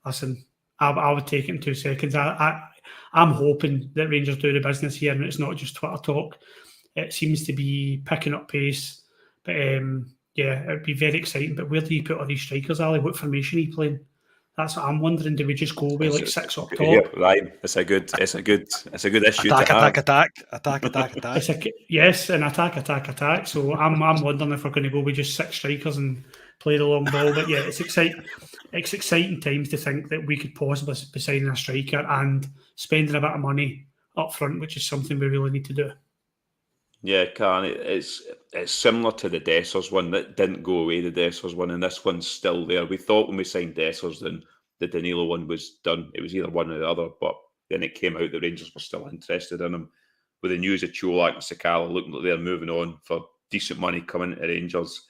listen, I would take it in 2 seconds. I'm hoping that Rangers do the business here and it's not just Twitter talk. It seems to be picking up pace. But yeah, it would be very exciting. But where do you put all these strikers, Ali? What formation are you playing? That's what I'm wondering. Do we just go with like 6 up top? Yeah, right. It's a good issue attack, to have. Attack. Yes, and attack. So I'm wondering if we're going to go with just 6 strikers and play the long ball. But yeah, it's exciting times to think that we could possibly be signing a striker and spending a bit of money up front, which is something we really need to do. Yeah, Karen, it's similar to the Dessers one that didn't go away, the Dessers one, and this one's still there. We thought when we signed Dessers, then the Danilo one was done. It was either one or the other, but then it came out that Rangers were still interested in him. With the news of Colak and Sakala looking like they're moving on for decent money coming to Rangers,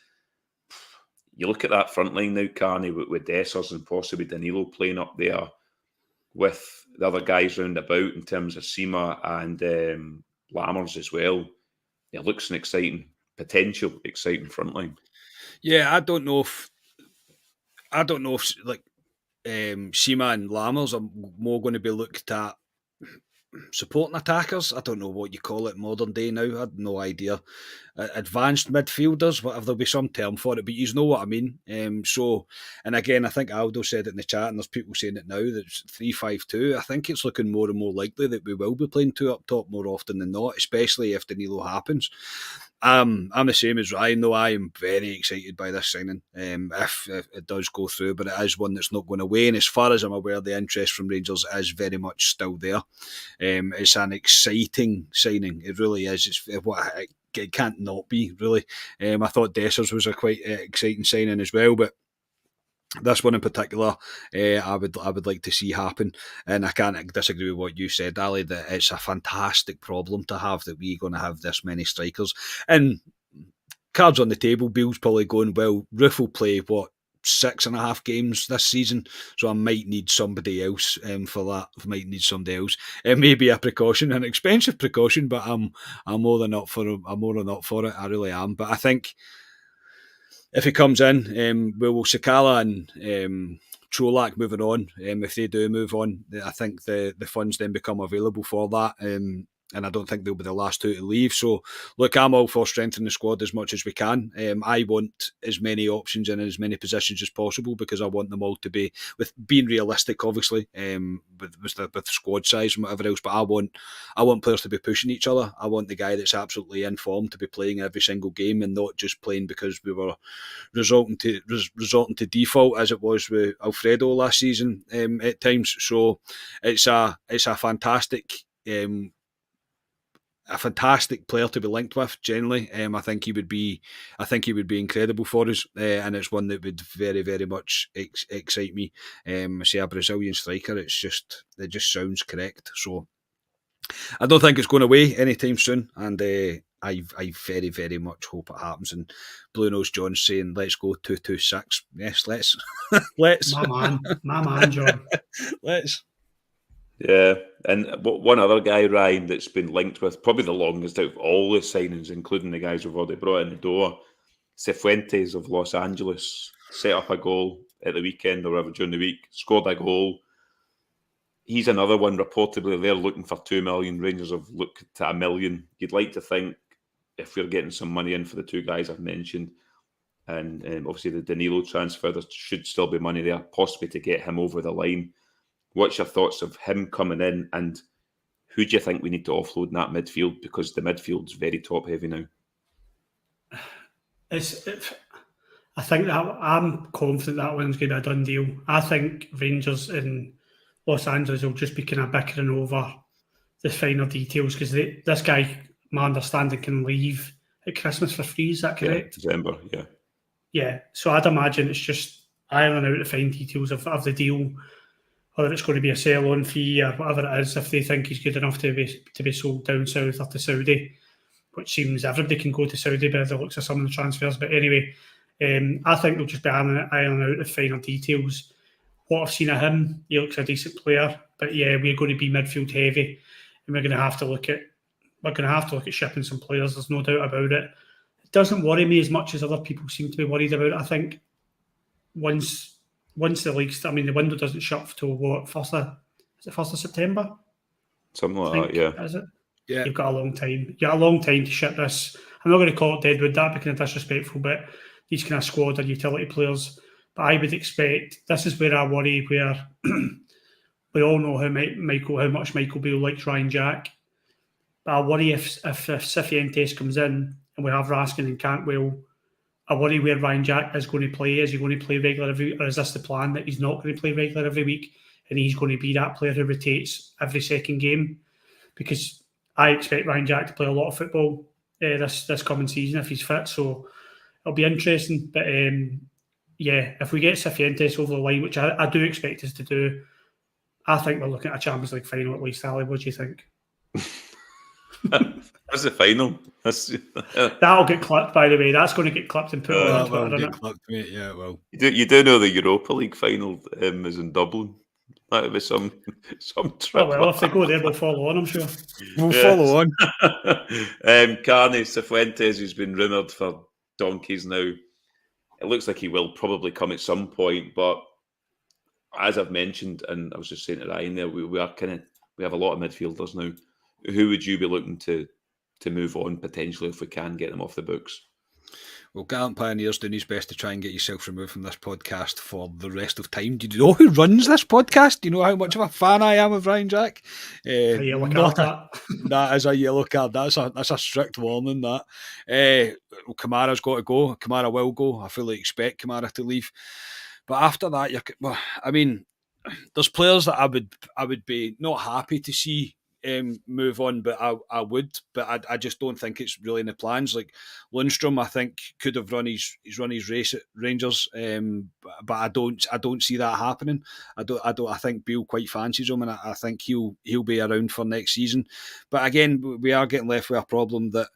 you look at that front line now, Carney, with Dessers and possibly Danilo playing up there with the other guys round about in terms of Sima and Lammers as well. It looks an exciting front line. Yeah, I don't know if like Sima and Lammers are more going to be looked at supporting attackers. I don't know what you call it modern day now. I had no idea. Advanced midfielders, whatever, there'll be some term for it, but you know what I mean. So, and again, I think Aldo said it in the chat, and there's people saying it now that it's 3-5-2. I think it's looking more and more likely that we will be playing two up top more often than not, especially if Danilo happens. I'm the same as Ryan, though. I am very excited by this signing, if it does go through, but it is one that's not going away. And as far as I'm aware, the interest from Rangers is very much still there. It's an exciting signing. It really is. It can't not be, really. I thought Dessers was a quite exciting signing as well, but this one in particular, I would like to see happen, and I can't disagree with what you said, Ali, that it's a fantastic problem to have that we're going to have this many strikers. And cards on the table, Beale's probably going, well, Roof will play, 6.5 games this season, so I might need somebody else for that. I might need somebody else. It may be a precaution, an expensive precaution, but I'm more than up for it. I really am. But I think if he comes in, will Sakala and Colak moving on? If they do move on, I think the funds then become available for that. And I don't think they'll be the last two to leave. So, look, I'm all for strengthening the squad as much as we can. I want as many options in as many positions as possible because I want them all to be, with being realistic, obviously, with squad size and whatever else. But I want players to be pushing each other. I want the guy that's absolutely in form to be playing every single game and not just playing because we were resorting to default as it was with Alfredo last season at times. So it's a fantastic. A fantastic player to be linked with. Generally, I think he would be incredible for us, and it's one that would very, very much excite me. I say a Brazilian striker. It just sounds correct. So I don't think it's going away anytime soon, and I very, very much hope it happens. And Blue Nose John's saying, "Let's go 2-2-6." Yes, let's. Let's. My man, John. Let's. Yeah, and one other guy, Ryan, that's been linked with probably the longest out of all the signings, including the guys we've already brought in the door, Cifuentes of Los Angeles, set up a goal at the weekend or whatever during the week, scored a goal. He's another one, reportedly they're looking for 2 million, Rangers have looked to 1 million. You'd like to think if we're getting some money in for the two guys I've mentioned, and obviously the Danilo transfer, there should still be money there, possibly to get him over the line. What's your thoughts of him coming in, and who do you think we need to offload in that midfield? Because the midfield's very top heavy now. I think that I'm confident that one's going to be a done deal. I think Rangers in Los Angeles will just be kind of bickering over the finer details because this guy, my understanding, can leave at Christmas for free. Is that correct? Yeah, December, yeah. Yeah, so I'd imagine it's just ironing out the fine details of the deal, whether it's going to be a sell-on fee or whatever it is, if they think he's good enough to be sold down south or to Saudi, which seems everybody can go to Saudi by the looks of some of the transfers. But anyway, I think they'll just be ironing out the finer details. What I've seen of him, he looks a decent player. But yeah, we're going to be midfield heavy, and we're going to have to look at shipping some players. There's no doubt about it. It doesn't worry me as much as other people seem to be worried about it. I think once the league's, the window doesn't shut till what, 1st of September? Something like that, yeah. Is it? Yeah. You've got a long time. You've got a long time to ship this. I'm not going to call it deadwood, that'd be kind of disrespectful, but these kind of squad or utility players. But I would expect, this is where I worry, where we all know how much Michael Beale likes Ryan Jack. But I worry if Cifuentes comes in and we have Raskin and Cantwell, I worry where Ryan Jack is going to play. Is he going to play regular every week, or is this the plan that he's not going to play regular every week and he's going to be that player who rotates every second game? Because I expect Ryan Jack to play a lot of football this coming season if he's fit. So it'll be interesting. But yeah, if we get Cifuentes over the line, which I do expect us to do, I think we're looking at a Champions League final at least, Ali. What do you think? That's the final. That'll get clipped, by the way. That's going to get clipped and put on Twitter, That'll isn't get it? clipped, mate. Yeah, well. You do know the Europa League final is in Dublin. That would be some trip. Oh, well, if they go there, we'll follow on, I'm sure. We'll follow on. Carney Cifuentes, who's been rumoured for donkeys now, it looks like he will probably come at some point, but as I've mentioned, and I was just saying to Ryan there, we have a lot of midfielders now. Who would you be looking to move on potentially if we can get them off the books? Well, Gallant Pioneer's doing his best to try and get yourself removed from this podcast for the rest of time. Do you know who runs this podcast? Do you know how much of a fan I am of Ryan Jack? A yellow card, that is a yellow card. That's a strict warning, that. Kamara's got to go. Kamara will go. I fully expect Kamara to leave. But after that, there's players that I would be not happy to see move on, but I would. But I just don't think it's really in the plans. Like Lundstrom, I think could have run his race at Rangers, but I don't see that happening. I think Beale quite fancies him, and I think he'll be around for next season. But again, we are getting left with a problem that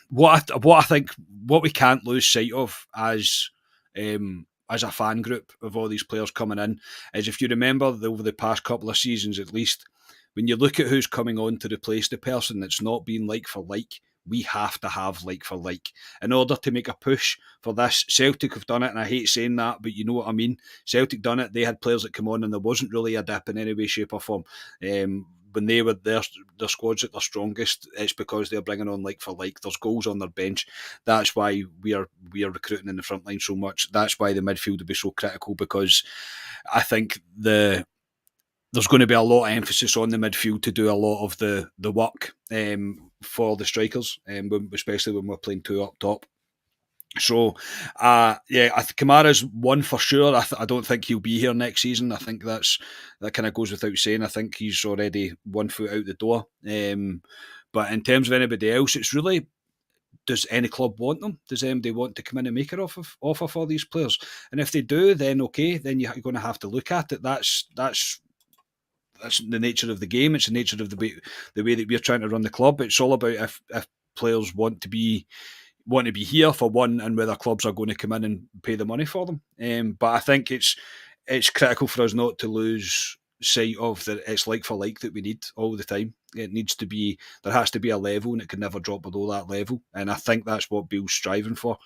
what we can't lose sight of as a fan group of all these players coming in is, if you remember over the past couple of seasons at least, when you look at who's coming on to replace the person that's not being like for like, we have to have like for like in order to make a push for this. Celtic have done it, and I hate saying that, but you know what I mean. Celtic done it. They had players that come on and there wasn't really a dip in any way, shape or form. When they were their squads at their strongest, it's because they're bringing on like for like. There's goals on their bench. That's why we are recruiting in the front line so much. That's why the midfield will be so critical, because I think there's going to be a lot of emphasis on the midfield to do a lot of the work for the strikers, especially when we're playing two up top. So, I think Kamara's one for sure. I don't think he'll be here next season. I think that kind of goes without saying. I think he's already 1 foot out the door. But in terms of anybody else, it's really, does any club want them? Does anybody want to come in and make an offer for these players? And if they do, then okay, then you're going to have to look at it. That's the nature of the game. It's the nature of the way that we're trying to run the club. It's all about if players want to be here for one, and whether clubs are going to come in and pay the money for them. But I think it's critical for us not to lose sight of that it's like for like that we need all the time. It needs to be, there has to be a level, and it can never drop below that level. And I think that's what Bill's striving for.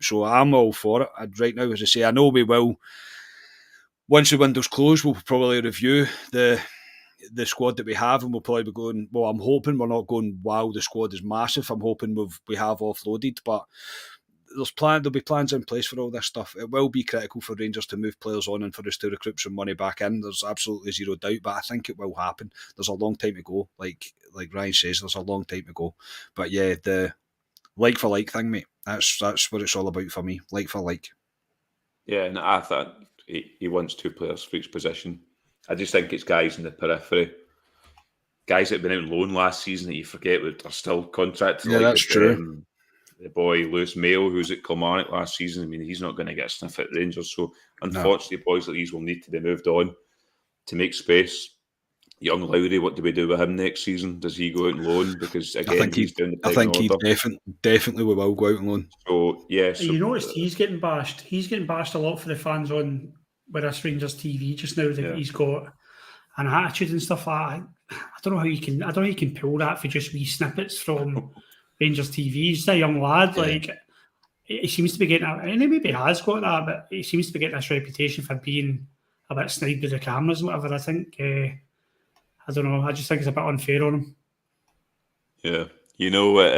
So I'm all for it. Right now, as I say, I know we will, once the window's closed, we'll probably review the squad that we have, and we'll probably be going, well, I'm hoping we're not going, wow, the squad is massive. I'm hoping we have offloaded, but there'll be plans in place for all this stuff. It will be critical for Rangers to move players on and for us to recruit some money back in. There's absolutely zero doubt, but I think it will happen. There's a long time to go. Like Ryan says, there's a long time to go. But yeah, the like for like thing, mate, that's what it's all about for me. Like for like. Yeah, and I thought he wants two players for each position. I just think it's guys in the periphery, guys that have been out on loan last season that you forget are still contracted. Yeah, that's true. The boy Lewis Mayo, who's at Kilmarnock last season, I mean, he's not going to get a sniff at Rangers. So unfortunately, boys like these will need to be moved on to make space. Young Lowry, what do we do with him next season? Does he go out on loan? Because again, he's down the pecking order. He definitely will go out on loan. So yeah, you noticed he's getting bashed. He's getting bashed a lot for the fans on with us Rangers TV just now that he's got an attitude and stuff like that. I don't know how you can pull that for just wee snippets from Rangers TV. He's a young lad, like he seems to be getting, and he maybe has got that, but he seems to be getting this reputation for being a bit snide with the cameras and whatever. I think I don't know. I just think it's a bit unfair on him. Yeah, you know what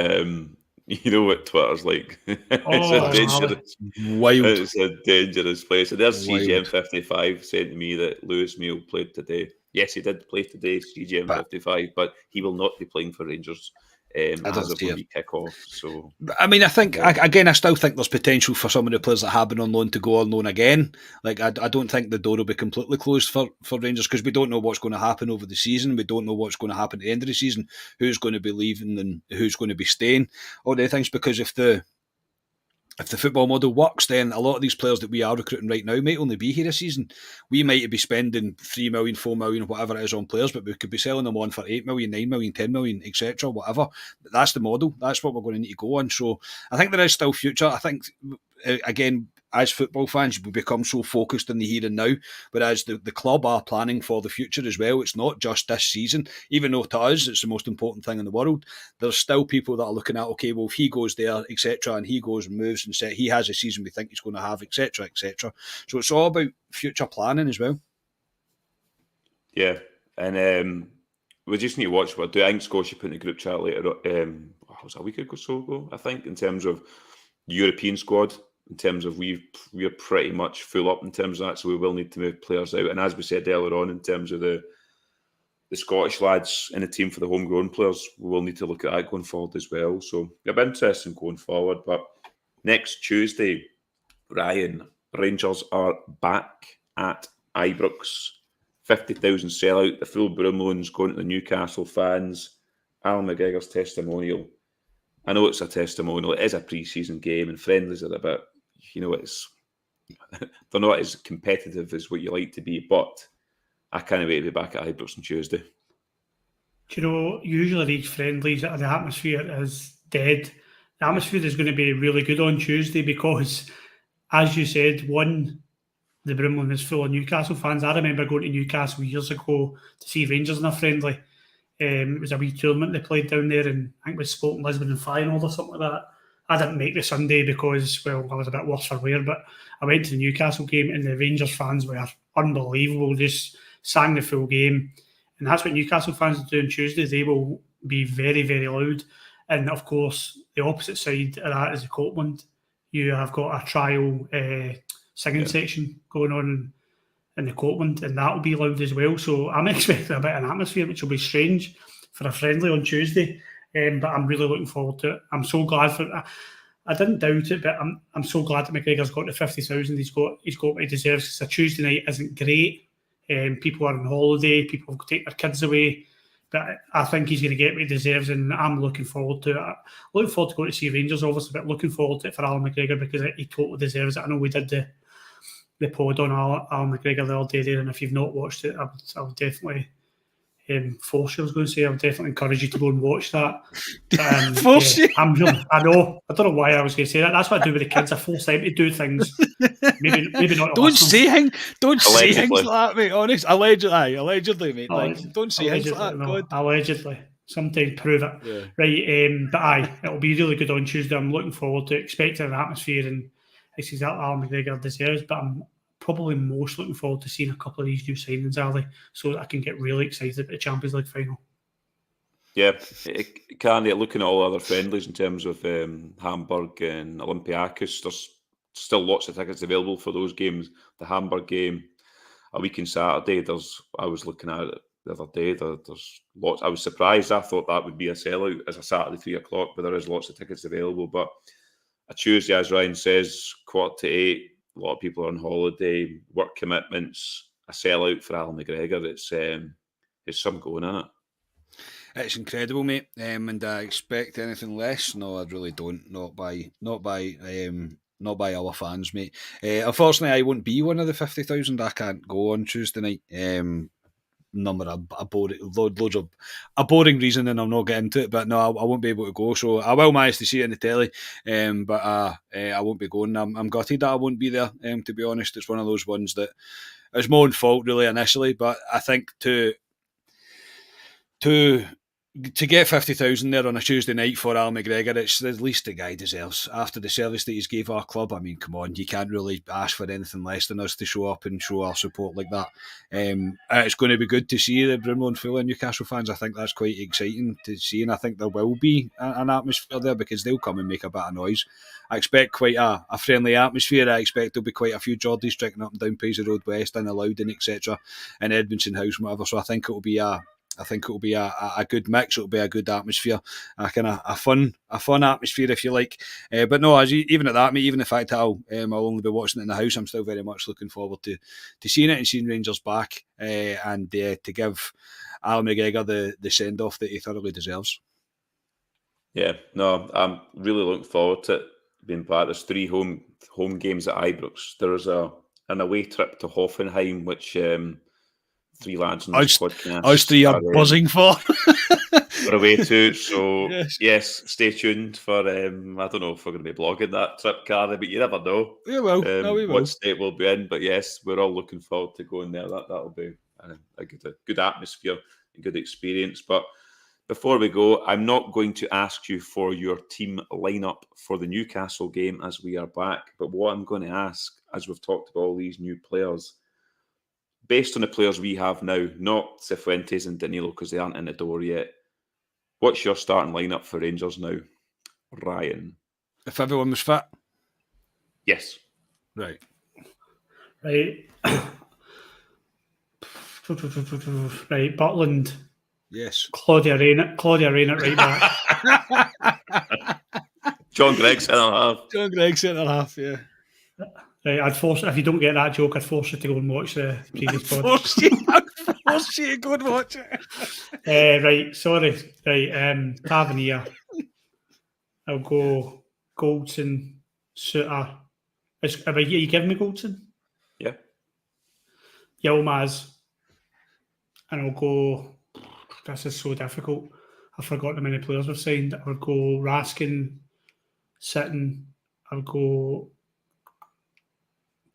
Twitter's like. It's a dangerous place. And there's CGM55 saying to me that Lewis Mayo played today. Yes, he did play today, CGM55, but he will not be playing for Rangers as of when we kick off. So, I mean, I think I still think there's potential for some of the players that have been on loan to go on loan again. Like, I don't think the door will be completely closed for Rangers, because we don't know what's going to happen over the season. We don't know what's going to happen at the end of the season. Who's going to be leaving and who's going to be staying? All the things, because if the if the football model works, then a lot of these players that we are recruiting right now might only be here a season. We might be spending 3 million, 4 million, whatever it is on players, but we could be selling them on for 8 million, 9 million, 10 million, etc., whatever. But that's the model. That's what we're going to need to go on. So I think there is still future. I think, again, as football fans, we become so focused on the here and now, whereas the club are planning for the future as well. It's not just this season, even though to us it's the most important thing in the world. There's still people that are looking at, okay, well, if he goes there, etc., and he goes and moves and he has a season we think he's going to have, etc., etc. So it's all about future planning as well. Yeah, and we just need to watch what I do. I think Scotia put in the group chat later. Was it a week or so ago? I think in terms of European squad. In terms of we're pretty much full up in terms of that, so we will need to move players out. And as we said earlier on, in terms of the Scottish lads in the team for the homegrown players, we will need to look at that going forward as well. So it'll be interesting going forward. But next Tuesday, Ryan, Rangers are back at Ibrox. 50,000 sellout, the full Broomloans going to the Newcastle fans. Alan McGregor's testimonial. I know it's a testimonial. It is a pre-season game, and friendlies are a bit, they're not as competitive as what you like to be. But I can't wait to be back at Ibrox on Tuesday. Do you know, usually these friendlies, the atmosphere is dead. The atmosphere is going to be really good on Tuesday because, as you said, the Broomloan is full of Newcastle fans. I remember going to Newcastle years ago to see Rangers in a friendly. It was a wee tournament they played down there, and I think it was Sporting Lisbon and Feyenoord or something like that. I didn't make the Sunday because, well, I was a bit worse for wear, but I went to the Newcastle game and the Rangers fans were unbelievable, just sang the full game. And that's what Newcastle fans do on Tuesday. They will be very, very loud. And, of course, the opposite side of that is the Copland. You have got a trial singing section going on in the Copland, and that will be loud as well. So I'm expecting a bit of an atmosphere, which will be strange for a friendly on Tuesday. But I'm really looking forward to it. I'm so glad for it. I didn't doubt it, but I'm so glad that McGregor's got to 50,000. He's got what he deserves. Because a Tuesday night isn't great. People are on holiday. People take their kids away. But I think he's going to get what he deserves, and I'm looking forward to it. Looking forward to going to see Rangers, obviously, but looking forward to it for Alan McGregor because he totally deserves it. I know we did the pod on Alan McGregor the other day there, and if you've not watched it, I would definitely force you. I was going to say I would definitely encourage you to go and watch that. Force you? I know. I don't know why I was going to say that. That's what I do with the kids. I force them to do things. Maybe not. Don't say things like that, mate. Honest, allegedly, mate. Don't say things like that. No, God. allegedly. Sometimes prove it. Yeah. Right. But it'll be really good on Tuesday. I'm looking forward to expecting an atmosphere, and it's exactly Alan McGregor deserves. But I'm probably most looking forward to seeing a couple of these new signings, Ali, so that I can get really excited about the Champions League final. Yeah, Candy, looking at all other friendlies in terms of Hamburg and Olympiacos, there's still lots of tickets available for those games. The Hamburg game, a week on Saturday, I was looking at it the other day, there's lots. I was surprised. I thought that would be a sellout as a Saturday 3 o'clock, but there is lots of tickets available. But a Tuesday, as Ryan says, 7:45, a lot of people are on holiday, work commitments, a sellout for Alan McGregor. It's some going in it. It's incredible, mate. And I expect anything less? No, I really don't. Not by our fans, mate. Unfortunately, I won't be one of the 50,000. I can't go on Tuesday night. Number a boring reason, and I'll not get into it. But no, I won't be able to go. So I will manage to see it in the telly, but I won't be going. I'm gutted that I won't be there. To be honest, it's one of those ones that it's my own fault really initially. But I think to get 50,000 there on a Tuesday night for Al McGregor, it's the least the guy deserves. After the service that he's gave our club, I mean, come on, you can't really ask for anything less than us to show up and show our support like that. It's going to be good to see the Broomloan full of Newcastle fans. I think that's quite exciting to see, and I think there will be an atmosphere there because they'll come and make a bit of noise. I expect quite a friendly atmosphere. I expect there'll be quite a few Geordies drinking up and down Paisley Road West and Loudon, etc., and Edmondson House and whatever. So I think it will be a good mix. It'll be a good atmosphere, a fun atmosphere if you like. But no, even at that, mate, even the fact that I'll only be watching it in the house, I'm still very much looking forward to seeing it and seeing Rangers back and to give Al McGregor the send off that he thoroughly deserves. Yeah, no, I'm really looking forward to it. being part. There's 3 home games at Ibrox. There's an away trip to Hoffenheim, which 3 lads on this podcast us 3 are buzzing for. We're away to. So yes, stay tuned for. I don't know if we're going to be blogging that trip, Carly, but you never know. We will. We will. What state we'll be in, but yes, we're all looking forward to going there. That'll be a good atmosphere, a good experience. But before we go, I'm not going to ask you for your team lineup for the Newcastle game as we are back. But what I'm going to ask, as we've talked about all these new players, based on the players we have now, not Cifuentes and Danilo because they aren't in the door yet. What's your starting lineup for Rangers now, Ryan? If everyone was fit? Yes. Right. Right, Butland. Yes. Claudia Reyna right back. John Gregg centre half, yeah. Right, I'd force, if you don't get that joke, I'd force you to go and watch the previous pod. Force you to go and watch it. Right, sorry. Right, Tavernier. I'll go Goldson, Suter. Are you giving me Goldson? Yeah. Yilmaz. And I'll go... This is so difficult. I've forgotten how many players we've signed. I'll go Raskin, Sitton. I'll go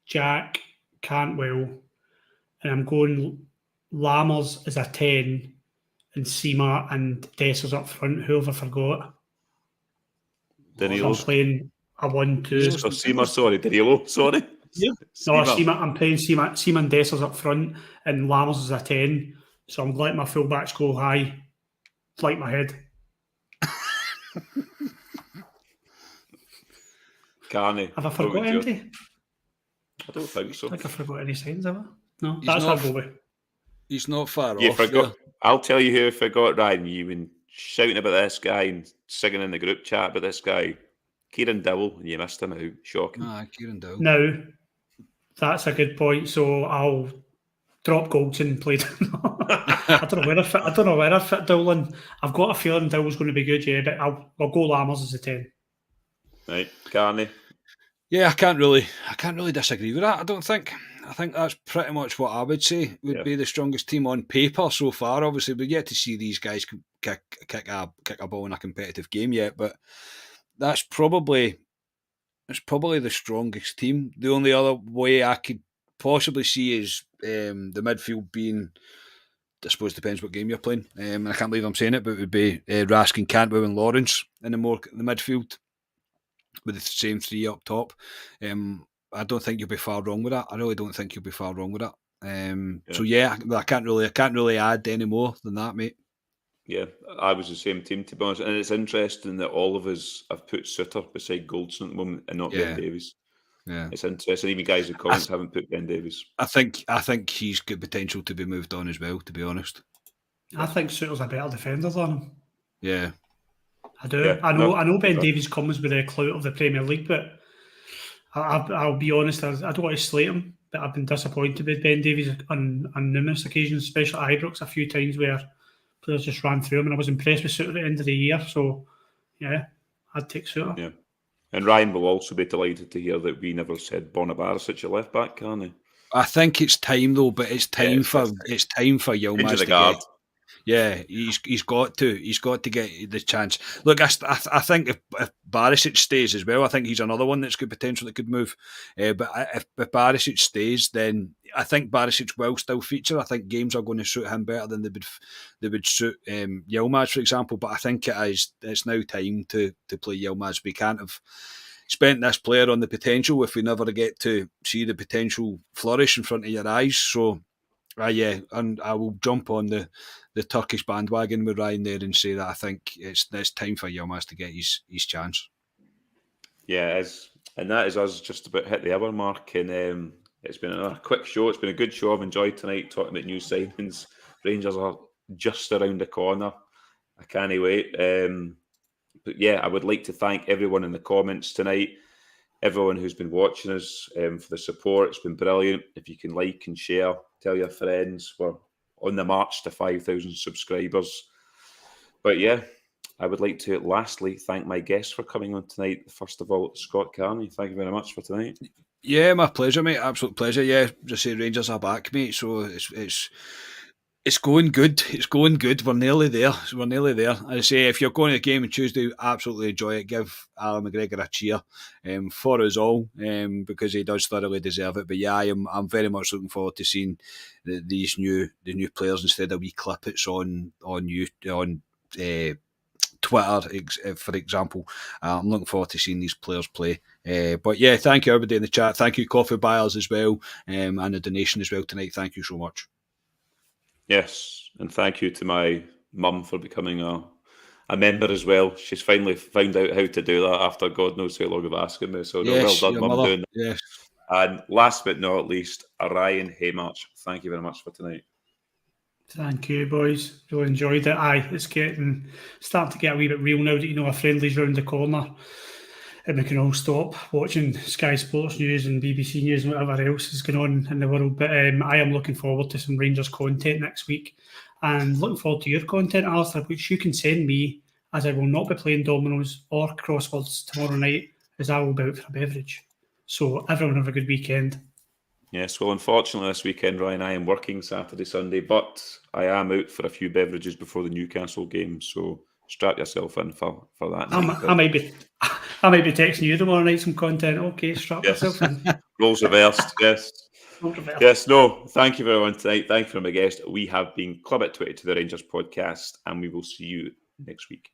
Jack, Cantwell. And I'm going Lammers as a 10 and Seema and Dessers up front. Who have I forgot? Danilo. I'm playing a 1-2. So Seema, sorry. Danilo, sorry. Yeah. No, Seema, I'm playing Seema and Dessers up front and Lammers as a 10. So I'm letting my fullbacks go high, like my head. Carney. Have I forgot anything? I don't think so. I think I forgot any signs, have I? No, that's what I'll go with. He's not far off. Forgot. I'll tell you who I forgot, Ryan. You've been shouting about this guy and singing in the group chat about this guy. Kieran Dowell, and you missed him out. Shocking. Kieran Dowell. Now, that's a good point. So I'll drop Goldson and play. I don't know where I fit Dowell in. I've got a feeling Dowell's going to be good, yeah, but I'll go Lammers as a 10. Right, Carney. Yeah, I can't really disagree with that. I don't think. I think that's pretty much what I would say would be the strongest team on paper so far. Obviously, we're yet to see these guys kick a ball in a competitive game yet, but that's probably the strongest team. The only other way I could possibly see is the midfield being, I suppose, depends what game you're playing. I can't believe I'm saying it, but it would be Raskin, Cantwell, and Lawrence in the midfield with the same 3 up top. I don't think you'll be far wrong with that. I really don't think you'll be far wrong with that. So yeah, I can't really add any more than that, mate. Yeah, I was the same team, to be honest. And it's interesting that all of us have put Suter beside Goldson at the moment and not Ben Davies. Yeah, it's interesting. Even guys in comments haven't put Ben Davies. I think he's got potential to be moved on as well, to be honest. I think Suter's a better defender than him. Yeah. I do. Yeah, I know Ben Davies comes with the clout of the Premier League, but I'll be honest, I don't want to slate him, but I've been disappointed with Ben Davies on numerous occasions, especially at Ibrox a few times where players just ran through him, and I was impressed with Suter at the end of the year. So, yeah, I'd take Suter. Yeah. And Ryan will also be delighted to hear that we never said Barisic at left back, can he? I think it's time though, but it's time for Yilmaz to get. Yeah, he's got to get the chance. Look, I think if Barisic stays as well, I think he's another one that's good potential that could move. But if Barisic stays, then I think Barisic will still feature. I think games are going to suit him better than they would suit Yilmaz, for example. But I think it's now time to play Yilmaz. We can't have spent this player on the potential if we never get to see the potential flourish in front of your eyes. So. Yeah, and I will jump on the Turkish bandwagon with Ryan there and say that I think it's time for Yilmaz to get his chance. Yeah, it is. And that is us just about hit the hour mark. And it's been a quick show. It's been a good show. I've enjoyed tonight talking about new signings. Rangers are just around the corner. I can't wait. But yeah, I would like to thank everyone in the comments tonight. Everyone who's been watching us for the support. It's been brilliant. If you can like and share, tell your friends. We're on the march to 5,000 subscribers. But yeah, I would like to lastly thank my guests for coming on tonight. First of all, Scott Carney, thank you very much for tonight. Yeah, my pleasure, mate. Absolute pleasure. Yeah, just say Rangers are back, mate. So it's going good. It's going good. We're nearly there. We're nearly there. As I say, if you're going to the game on Tuesday, absolutely enjoy it. Give Alan McGregor a cheer for us all because he does thoroughly deserve it. But yeah, I'm very much looking forward to seeing the new players instead of wee clippets on Twitter, for example. I'm looking forward to seeing these players play. But yeah, thank you everybody in the chat. Thank you, coffee buyers as well, and the donation as well tonight. Thank you so much. Yes, and thank you to my mum for becoming a member as well. She's finally found out how to do that after God knows how long of asking me. So Yes, well done, Mum, doing that. Yes. And last but not least, Ryan Haymarch, thank you very much for tonight. Thank you, boys. Really enjoyed it. Aye, it's starting to get a wee bit real now that a friendly's round the corner, and we can all stop watching Sky Sports News and BBC News and whatever else is going on in the world. But I am looking forward to some Rangers content next week, and looking forward to your content, Alistair, which you can send me, as I will not be playing dominoes or crosswords tomorrow night, as I will be out for a beverage. So everyone have a good weekend. Yes, well, unfortunately this weekend, Ryan, I am working Saturday, Sunday, but I am out for a few beverages before the Newcastle game, so strap yourself in for that night. I might be texting you tomorrow night some content. Okay, strap yourself in. Roles reversed, yes. Yes, no, thank you for everyone tonight. Thank you for my guest. We have been Club at 22, the Rangers podcast, and we will see you next week.